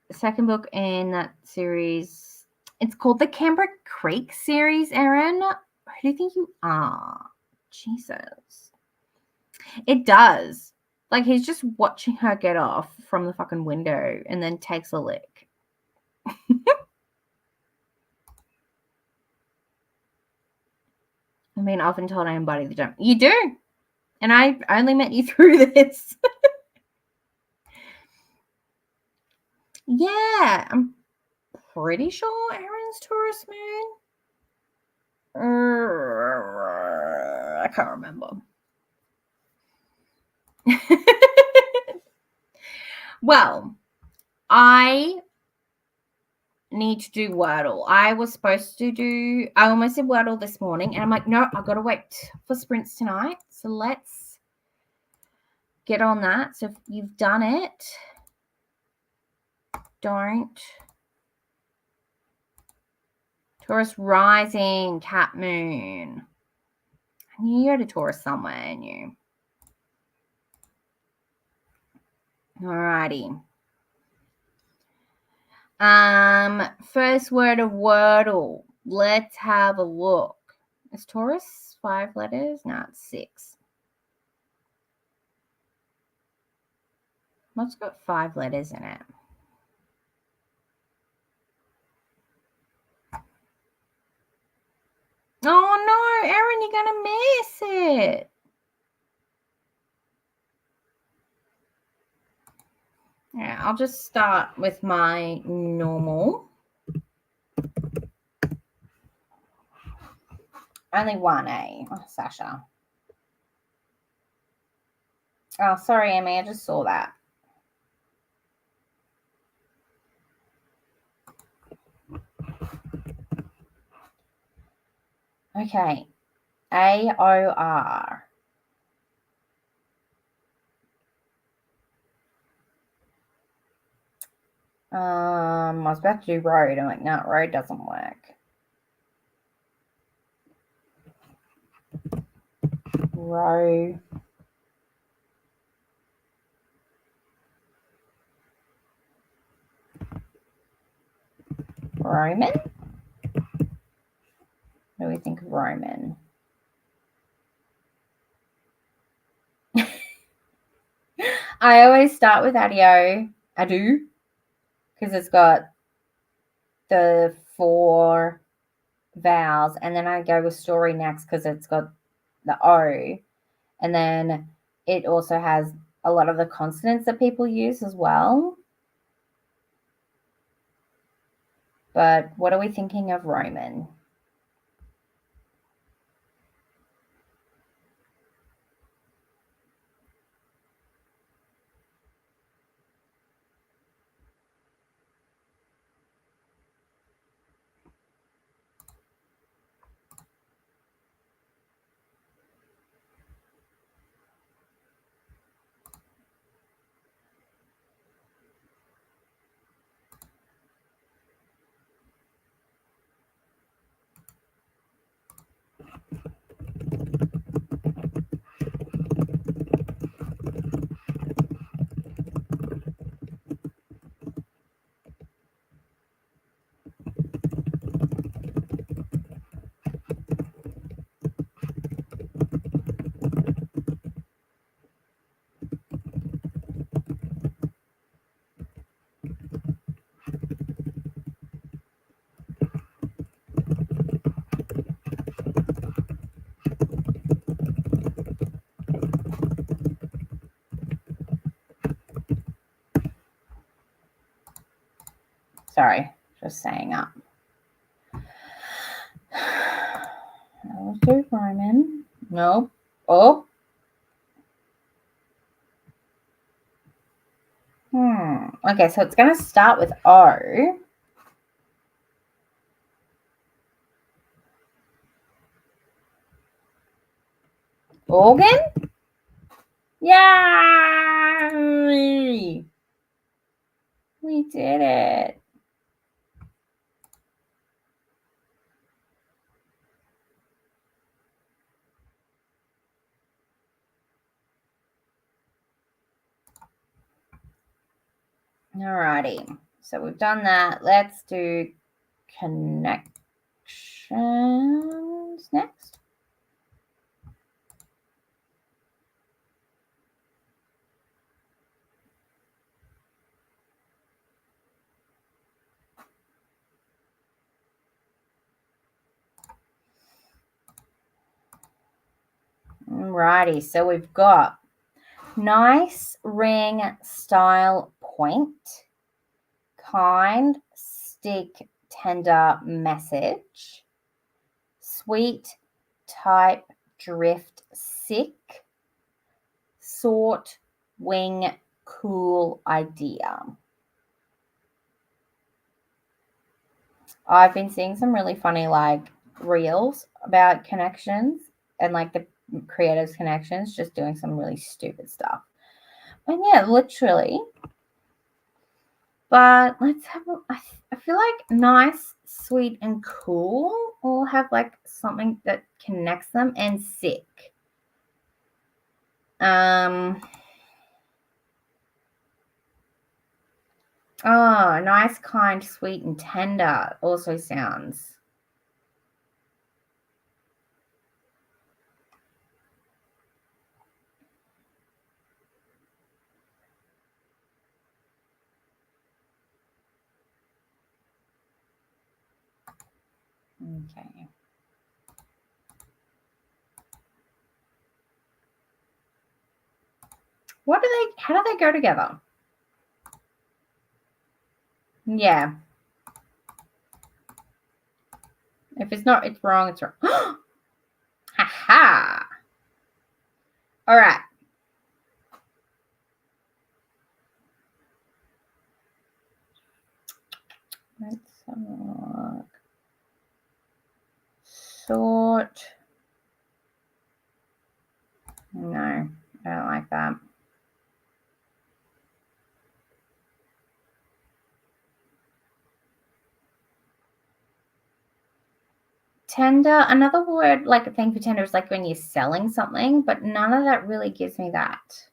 The second book in that series, it's called the Canberra Creek series, Erin. Who do you think you are? Jesus. It does. Like, he's just watching her get off from the fucking window and then takes a lick. I mean, I often told I embody the jump. You do. And I only met you through this. Yeah, I'm pretty sure Aaron's Taurus moon. I can't remember. Well, I need to do Wordle. I was supposed to I almost did Wordle this morning, and I'm like, no, I've got to wait for sprints tonight. So let's get on that. So if you've done it, don't. Taurus rising, Cat moon. I knew you had a Taurus somewhere in you. Alrighty. First word of Wordle. Let's have a look. Is Taurus 5 letters? No, it's 6. What's got 5 letters in it? Oh no, Erin, you're gonna miss it. Yeah, I'll just start with my normal. Only one A. Oh, Sasha. Oh, sorry, Amy. I just saw that. Okay. AOR. I was about to do road. I'm like, no, road doesn't work. Row. Roman? What do we think of Roman? I always start with ado, because it's got the 4 vowels, and then I go with story next because it's got the O, and then it also has a lot of the consonants that people use as well. But what are we thinking of Roman? Sorry, just saying up. I'll do Roman. No. Oh. Okay, so it's going to start with O. Organ? Yay! We did it. Alrighty, so we've done that. Let's do connections next. Alrighty, so we've got nice ring style point, kind, stick, tender message, sweet, type, drift, sick, sort, wing, cool, idea. I've been seeing some really funny reels about connections and the creatives connections just doing some really stupid stuff. And yeah, literally. But let's have I feel like nice, sweet, and cool all have something that connects them, and sick. Oh, nice, kind, sweet, and tender also sounds. Okay. How do they go together? Yeah. If it's not, it's wrong, it's wrong. Ha-ha. All right. Let's look. Sort. No, I don't like that. Tender, another word a thing for tender is when you're selling something, but none of that really gives me that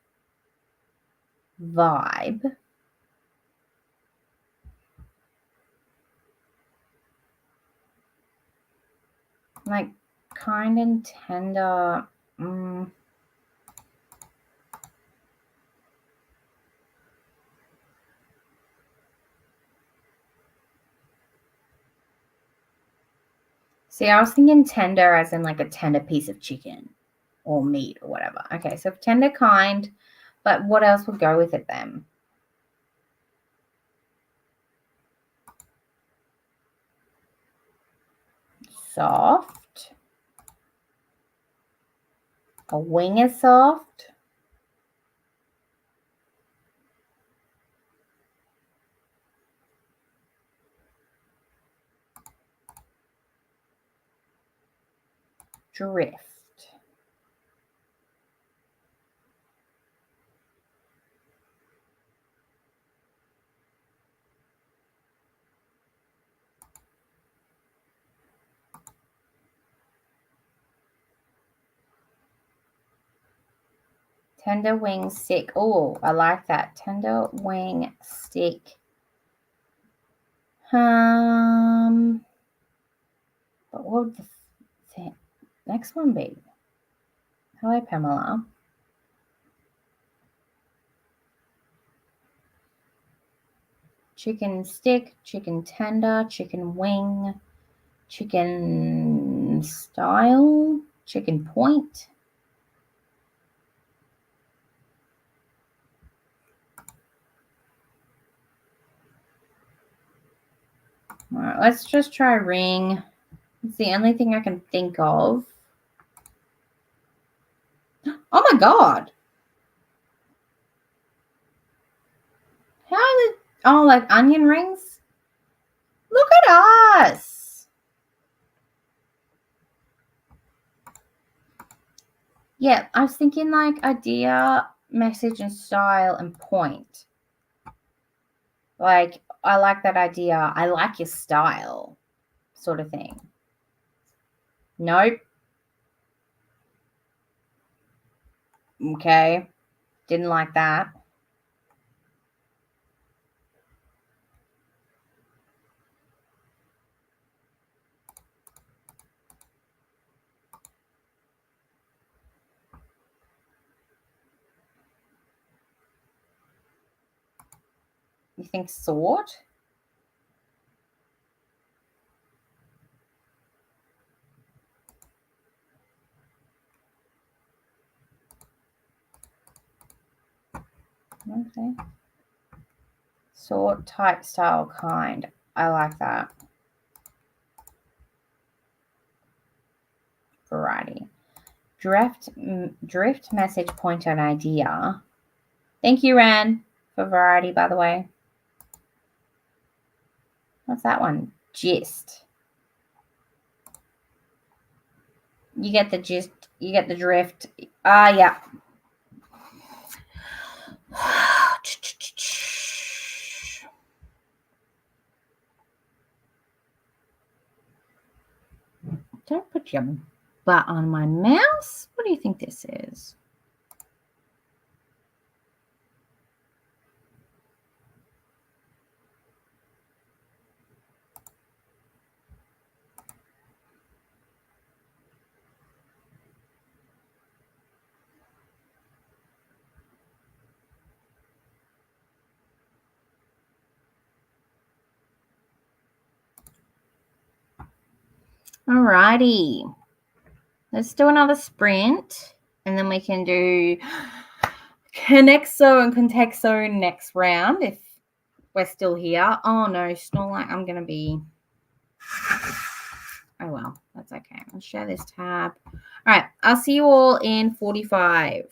vibe. Like, kind and tender. See, I was thinking tender as in like a tender piece of chicken or meat or whatever. Okay, so tender, kind, but what else would go with it then? Soft. A wing is soft. Drift. Tender wing stick. Oh, I like that. Tender wing stick. But what would the next one be? Hello, Pamela. Chicken stick, chicken tender, chicken wing, chicken style, chicken point. All right, let's just try ring. It's the only thing I can think of. Oh my God. How did, oh, like onion rings? Look at us. Yeah, I was thinking like idea, message, and style and point. Like, I like that idea. I like your style, sort of thing. Nope. Okay. Didn't like that. You think sword? Okay. Sword, type, style, kind. I like that. Variety. Drift, message, point, and idea. Thank you, Ran, for variety, by the way. What's that one? Gist. You get the gist. You get the drift. Ah, yeah. Don't put your butt on my mouse. What do you think this is? Alrighty. Let's do another sprint, and then we can do Connexo and Contexo next round if we're still here. Oh no, Snorlax, I'm going to be... Oh well, that's okay. I'll share this tab. All right, I'll see you all in 45.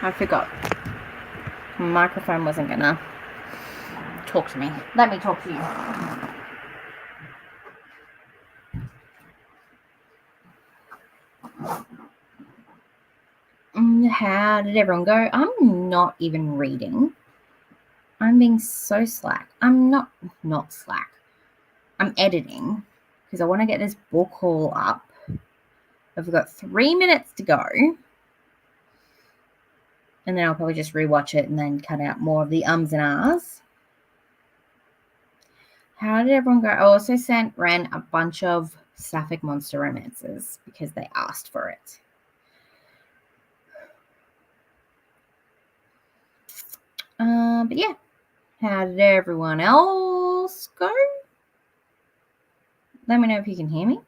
I forgot. My microphone wasn't going to talk to me. Let me talk to you. How did everyone go? I'm not even reading. I'm being so slack. I'm not slack. I'm editing because I want to get this book haul up. I've got 3 minutes to go. And then I'll probably just rewatch it and then cut out more of the ums and ahs. How did everyone go? I also sent Ren a bunch of sapphic monster romances because they asked for it. But yeah, how did everyone else go? Let me know if you can hear me.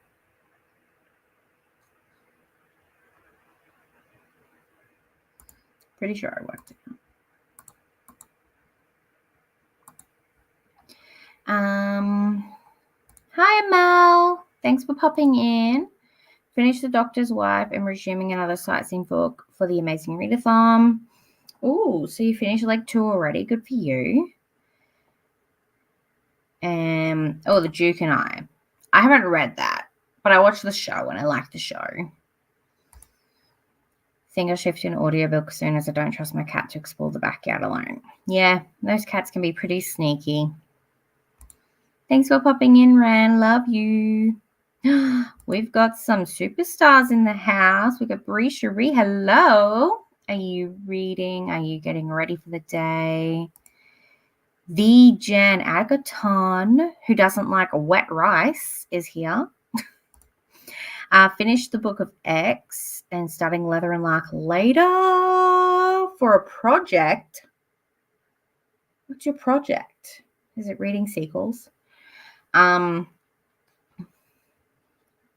Pretty sure I worked it out. Hi, Mel. Thanks for popping in. Finished The Doctor's Wife and resuming another sightseeing book for the Amazing Readathon. Oh, so you finished like 2 already. Good for you. The Duke and I. I haven't read that, but I watched the show and I liked the show. Think I'll shift to an audiobook soon as I don't trust my cat to explore the backyard alone. Yeah, those cats can be pretty sneaky. Thanks for popping in, Ran. Love you. We've got some superstars in the house. We've got Bree Cherie. Hello. Are you reading? Are you getting ready for the day? The Jan Agaton, who doesn't like wet rice, is here. Finished the Book of X and starting Leather and Lark later for a project. What's your project? Is it reading sequels? Oh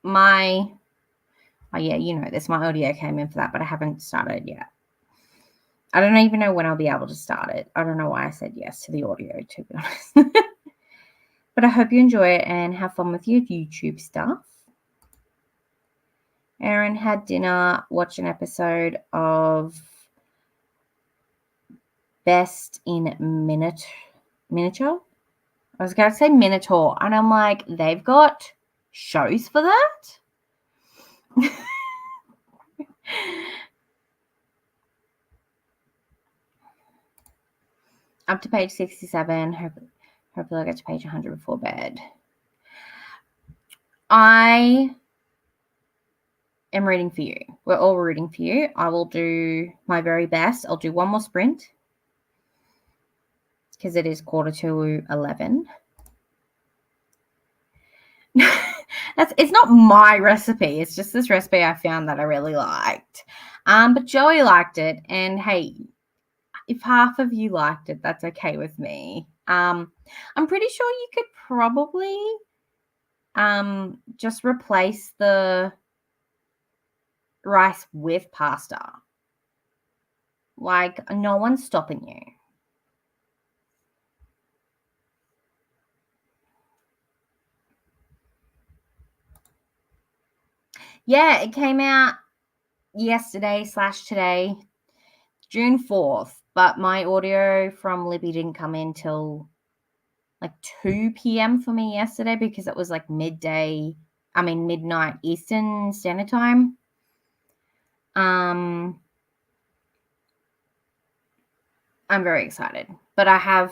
yeah, you know this. My audio came in for that, but I haven't started yet. I don't even know when I'll be able to start it. I don't know why I said yes to the audio, to be honest. But I hope you enjoy it and have fun with your YouTube stuff. Erin had dinner, watched an episode of Best in Miniature. I was going to say Minotaur, and I'm like, they've got shows for that? Up to page 67. Hopefully I'll get to page 100 before bed. I am rooting for you. We're all rooting for you. I will do my very best. I'll do one more sprint because it is 11:45. It's not my recipe. It's just this recipe I found that I really liked. But Joey liked it, and hey, if half of you liked it, that's okay with me. I'm pretty sure you could probably just replace the rice with pasta. Like, no one's stopping you. Yeah, it came out yesterday/today, June 4th, but my audio from Libby didn't come in till like 2 p.m. for me yesterday because it was like midnight Eastern Standard Time. I'm very excited, but I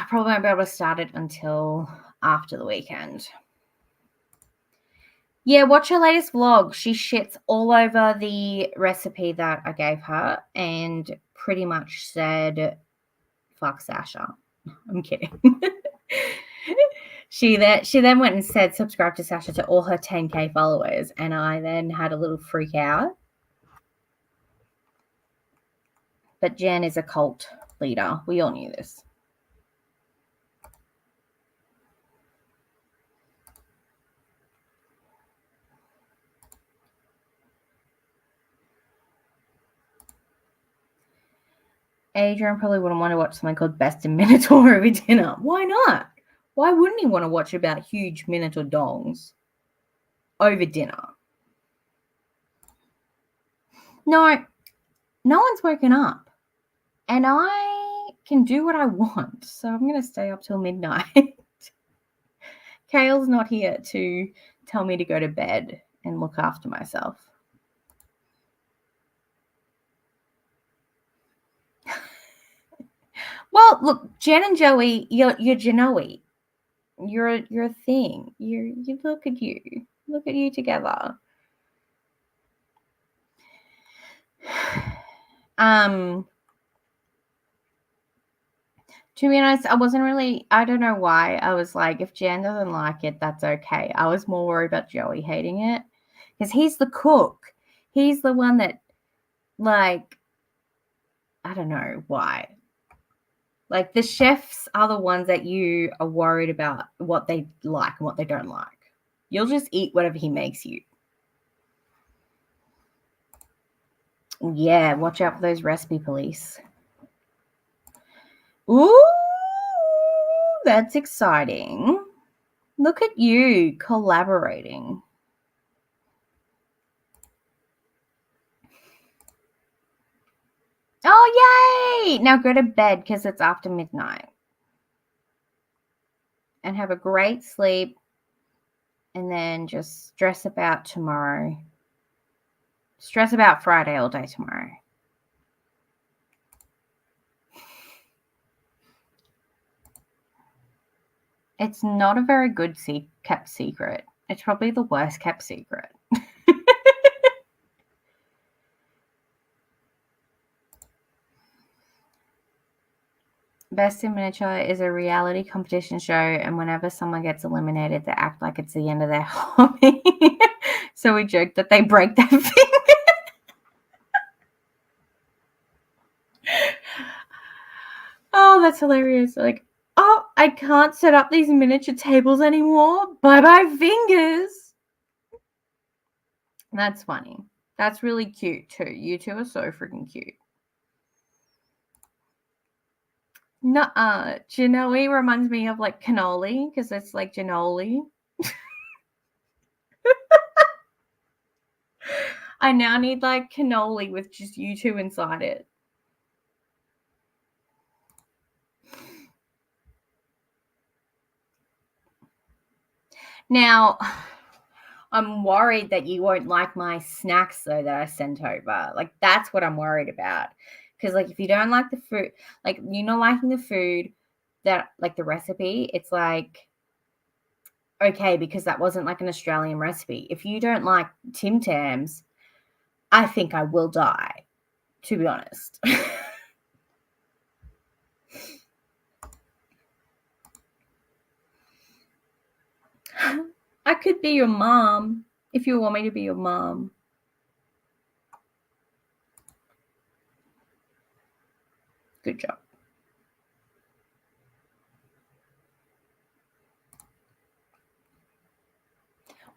probably won't be able to start it until after the weekend. Yeah, watch her latest vlog. She shits all over the recipe that I gave her and pretty much said, fuck Sasha. I'm kidding. She then went and said, subscribe to Sasha to all her 10K followers. And I then had a little freak out. But Jen is a cult leader. We all knew this. Adrian probably wouldn't want to watch something called Best in Minotaur over dinner. Why not? Why wouldn't he want to watch about huge Minotaur dongs over dinner? No, no one's woken up. And I can do what I want. So I'm going to stay up till midnight. Kale's not here to tell me to go to bed and look after myself. Well, look, Jen and Joey, you're Genoe. You're a thing. You look at you. Look at you together. To be honest, I don't know why. I was like, if Jen doesn't like it, that's okay. I was more worried about Joey hating it. Because he's the cook. He's the one that, like, I don't know why. Like, the chefs are the ones that you are worried about what they like and what they don't like. You'll just eat whatever he makes you. Yeah, watch out for those recipe police. Ooh, that's exciting. Look at you collaborating. Oh, yay! Now go to bed because it's after midnight. And have a great sleep. And then just stress about tomorrow. Stress about Friday all day tomorrow. It's not a very good kept secret. It's probably the worst kept secret. Best in Miniature is a reality competition show, and whenever someone gets eliminated, they act like it's the end of their hobby. So we joke that they break their finger. Oh, that's hilarious. Like, oh, I can't set up these miniature tables anymore. Bye-bye fingers. That's funny. That's really cute too. You two are so freaking cute. Nuh-uh. Genoe reminds me of like cannoli because it's like Genoli. I now need like cannoli with just you two inside it. Now, I'm worried that you won't like my snacks though that I sent over. Like that's what I'm worried about. Because like if you don't like the food, like you're not liking the food that like the recipe, it's like okay because that wasn't like an Australian recipe. If you don't like Tim Tams, I think I will die, to be honest. I could be your mom if you want me to be your mom. Good job.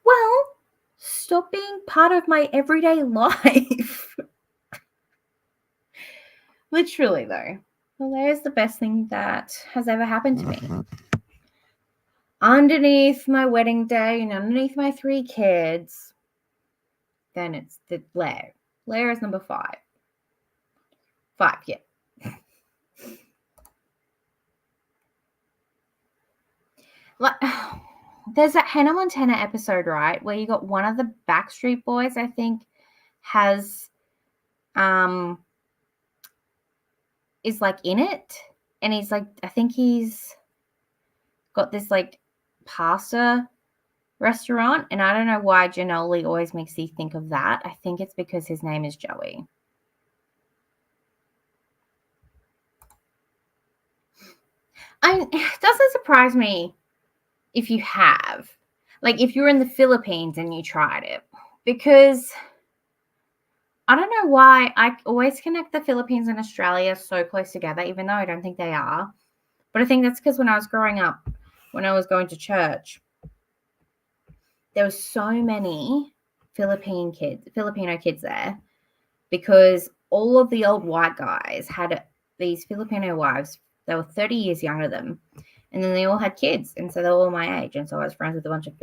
Well, stop being part of my everyday life. Literally, though. Well, is the best thing that has ever happened to me. Underneath my wedding day and underneath my 3 kids, then it's the Blair. Blair is number 5. 5, yeah. Like, there's that Hannah Montana episode, right, where you got one of the Backstreet Boys, I think, has is like in it, and he's like, I think he's got this like pasta restaurant, and I don't know why Genoli always makes you think of that. I think it's because his name is Joey. It doesn't surprise me if you have. Like, if you're in the Philippines and you tried it. Because I don't know why I always connect the Philippines and Australia so close together, even though I don't think they are. But I think that's because when I was growing up, when I was going to church, there were so many Filipino kids there because all of the old white guys had these Filipino wives. They were 30 years younger than them. And then they all had kids. And so they were all my age. And so I was friends with a bunch of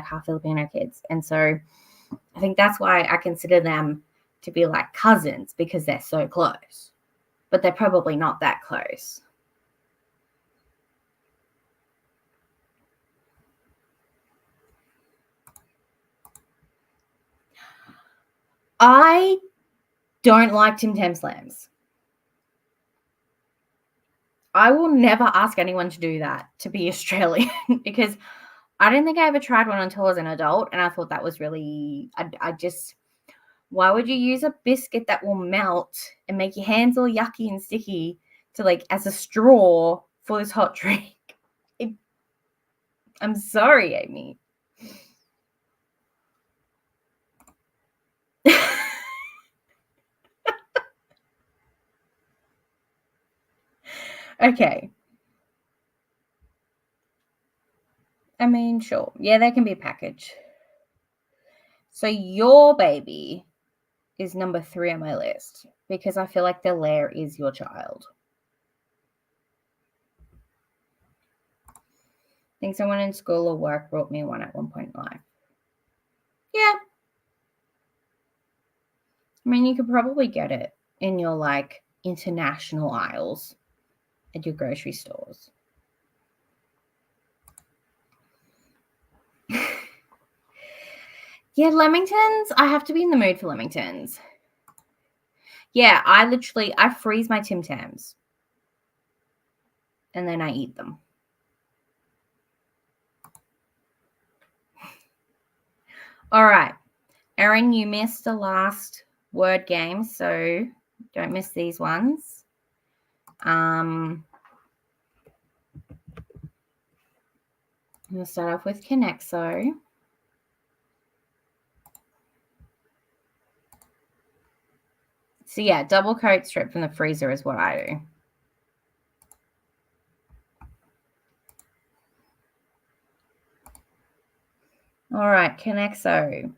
half Filipino kids. And so I think that's why I consider them to be like cousins because they're so close. But they're probably not that close. I don't like Tim Tam Slams. I will never ask anyone to do that, to be Australian, because I don't think I ever tried one until I was an adult, and I thought that was really, why would you use a biscuit that will melt and make your hands all yucky and sticky to like as a straw for this hot drink? I'm sorry, Amy. Okay. I mean, sure. Yeah, they can be a package. So your baby is number 3 on my list because I feel like the lair is your child. I think someone in school or work brought me one at one point in life. Yeah. I mean, you could probably get it in your like international aisles at your grocery stores. Yeah, Lemingtons. I have to be in the mood for Lemingtons. Yeah, I freeze my Tim Tams and then I eat them. All right. Erin, you missed the last word game, so don't miss these ones. I'm going to start off with Connexo. So yeah, double coat straight from the freezer is what I do. All right, Connexo.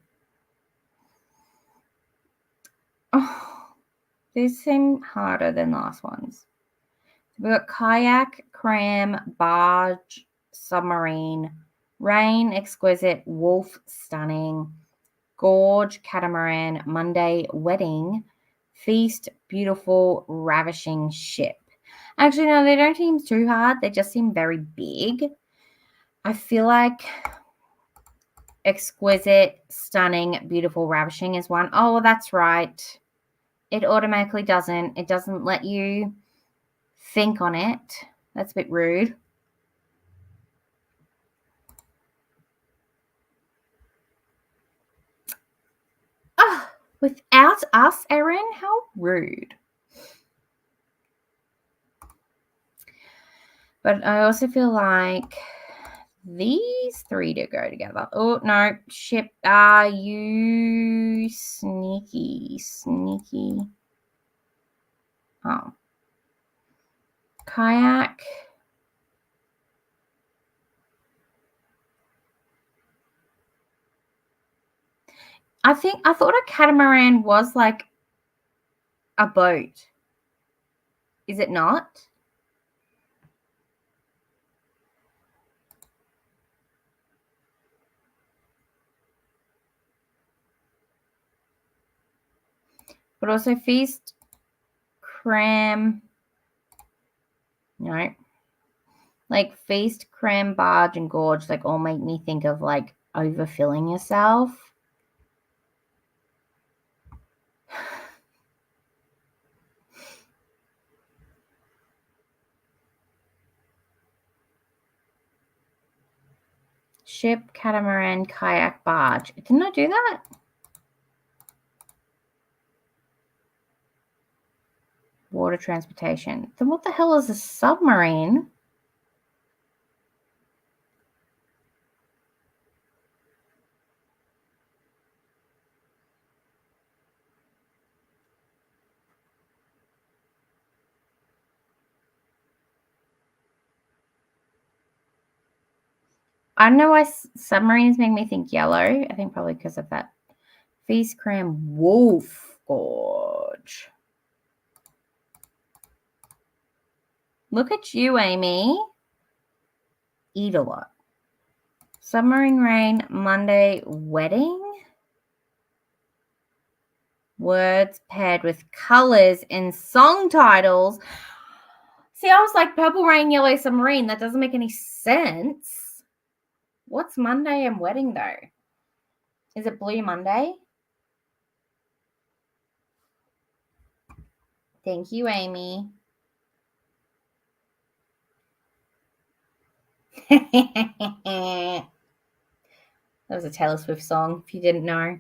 Oh, these seem harder than last ones. We've got kayak, cram, barge, submarine, rain, exquisite, wolf, stunning, gorge, catamaran, Monday, wedding, feast, beautiful, ravishing, ship. Actually, no, they don't seem too hard. They just seem very big. I feel like exquisite, stunning, beautiful, ravishing is one. Oh, that's right. It automatically doesn't. It doesn't let you think on it. That's a bit rude. Oh, without us, Erin? How rude. But I also feel like these 3 do go together. Oh, no. Ship. You sneaky. Oh. Kayak. I thought a catamaran was like a boat. Is it not? But also feast, cram. No. Like feast, cram, barge, and gorge like all make me think of like overfilling yourself. Ship, catamaran, kayak, barge. Didn't I do that? Water transportation. Then what the hell is a submarine? I don't know why submarines make me think yellow. I think probably because of that. Feast, cram, wolf, gorge. Look at you, Amy. Eat a lot. Submarine rain, Monday, wedding. Words paired with colors in song titles. See, I was like Purple Rain, Yellow Submarine. That doesn't make any sense. What's Monday and wedding, though? Is it Blue Monday? Thank you, Amy. That was a Taylor Swift song, if you didn't know.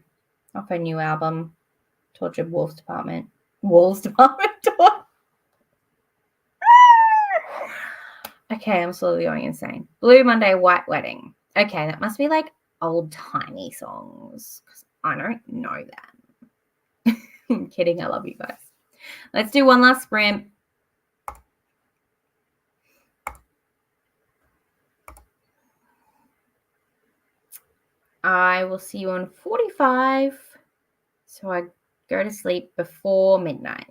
Off her new album, Tortured Wolves Department. Wolves Department. Okay, I'm slowly going insane. Blue Monday, White Wedding. Okay, that must be like old-timey songs, because I don't know that. I'm kidding. I love you guys. Let's do one last sprint. I will see you on 45. So I go to sleep before midnight.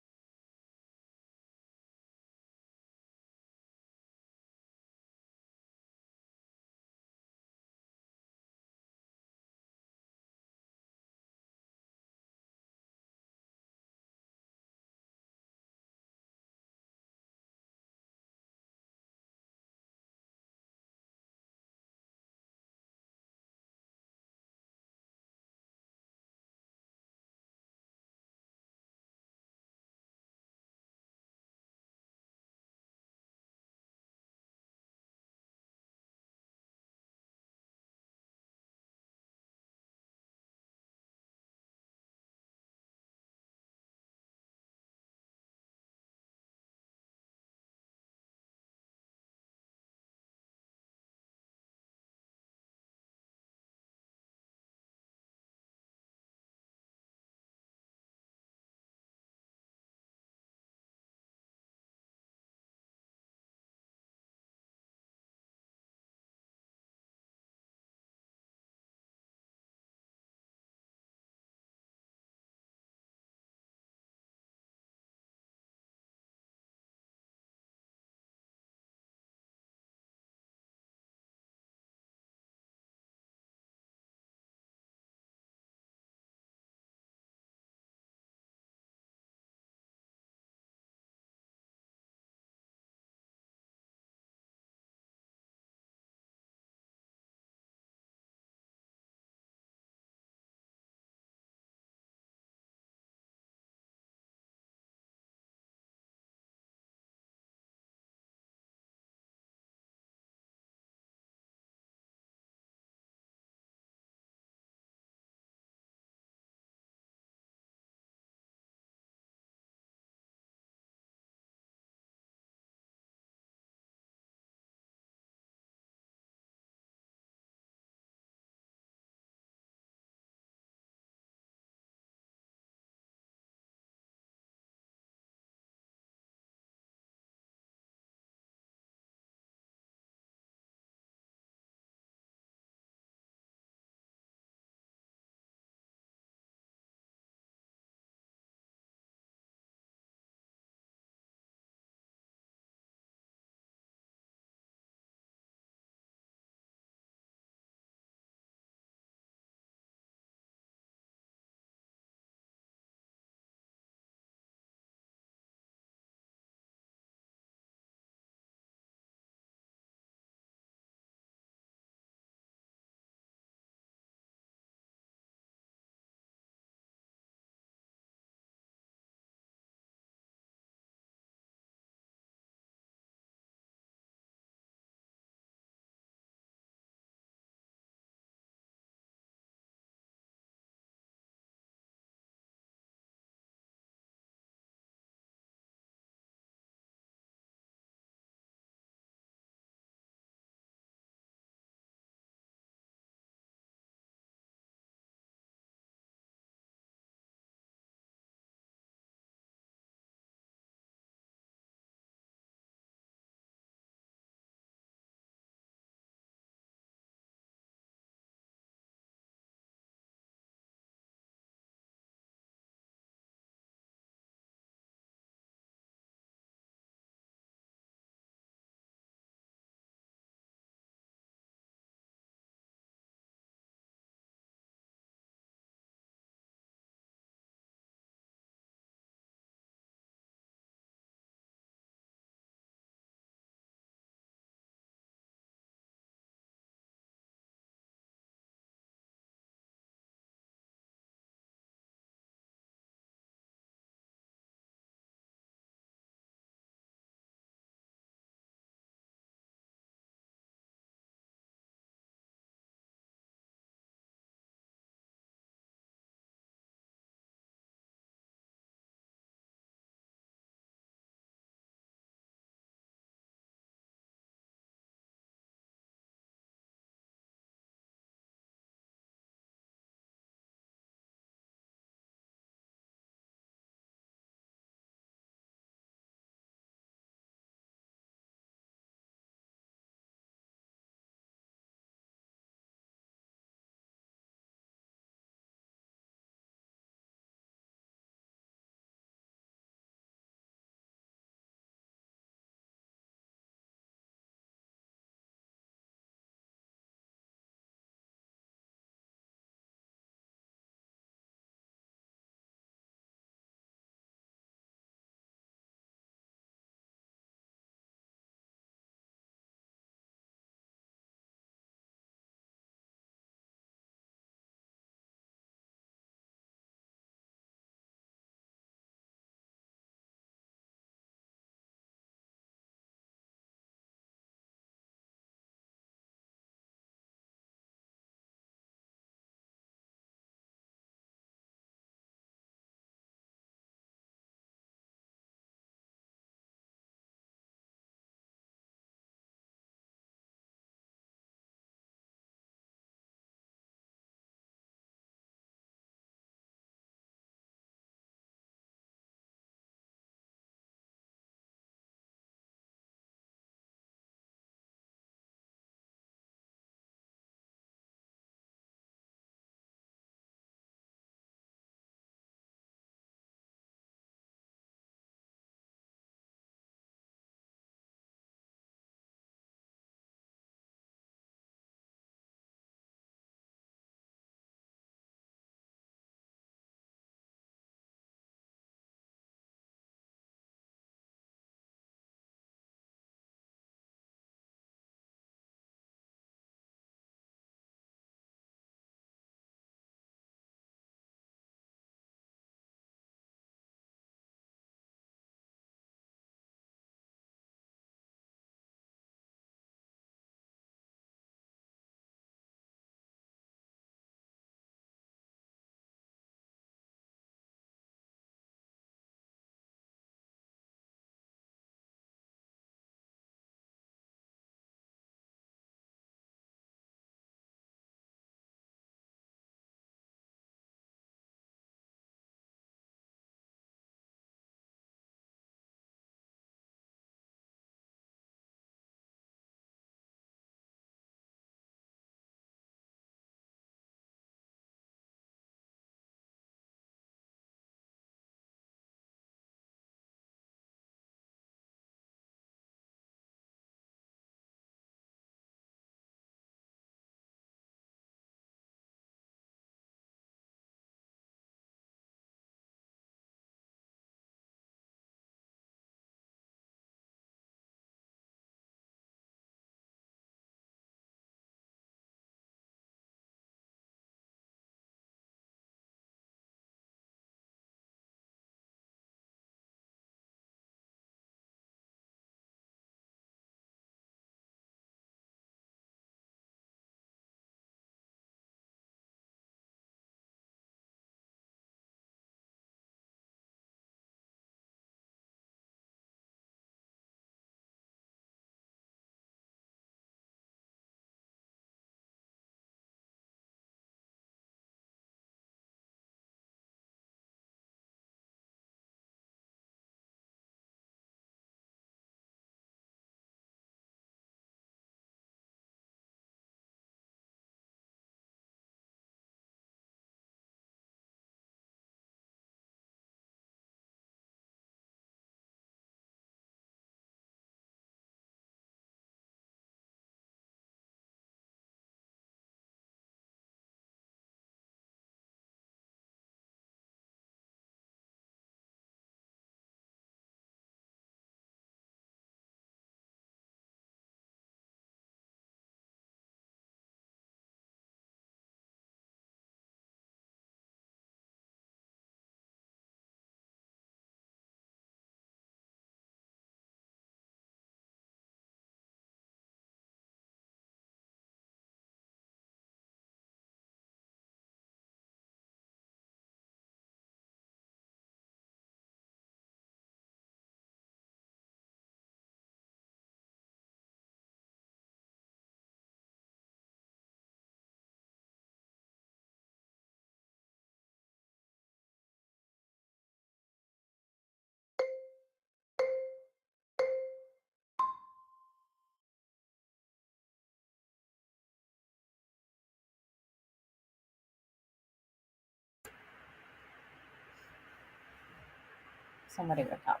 Somebody wake up.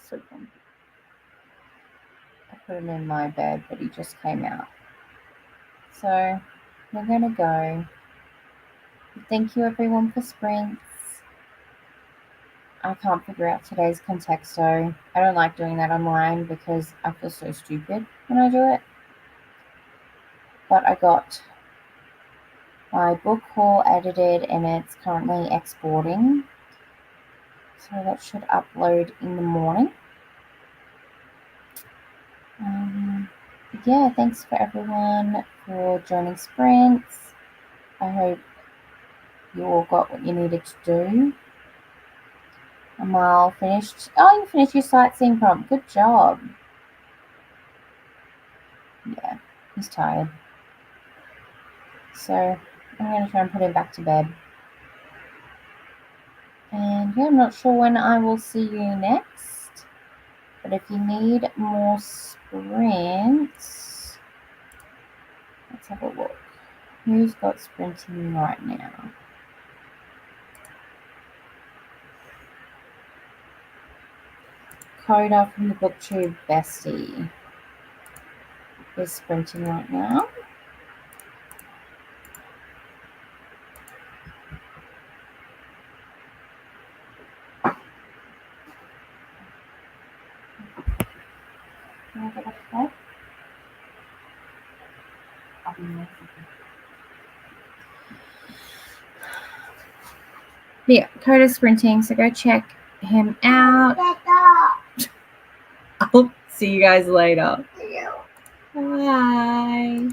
So funny. I put him in my bed, but he just came out. So we're going to go. Thank you, everyone, for sprints. I can't figure out today's contexto. I don't like doing that online because I feel so stupid when I do it. But I got my book haul edited and it's currently exporting. So that should upload in the morning. Yeah, thanks for everyone for joining sprints. I hope you all got what you needed to do. Amal finished. Oh, you finished your sightseeing prompt. Good job. Yeah, he's tired. So I'm going to try and put him back to bed. And yeah, I'm not sure when I will see you next. But if you need more sprints, let's have a look. Who's got sprinting right now? Coda from the BookTube Bestie is sprinting right now. Can I get up to bed? I'll be there. Yeah, Coda's sprinting, so go check him out. I'll see you guys later. Bye.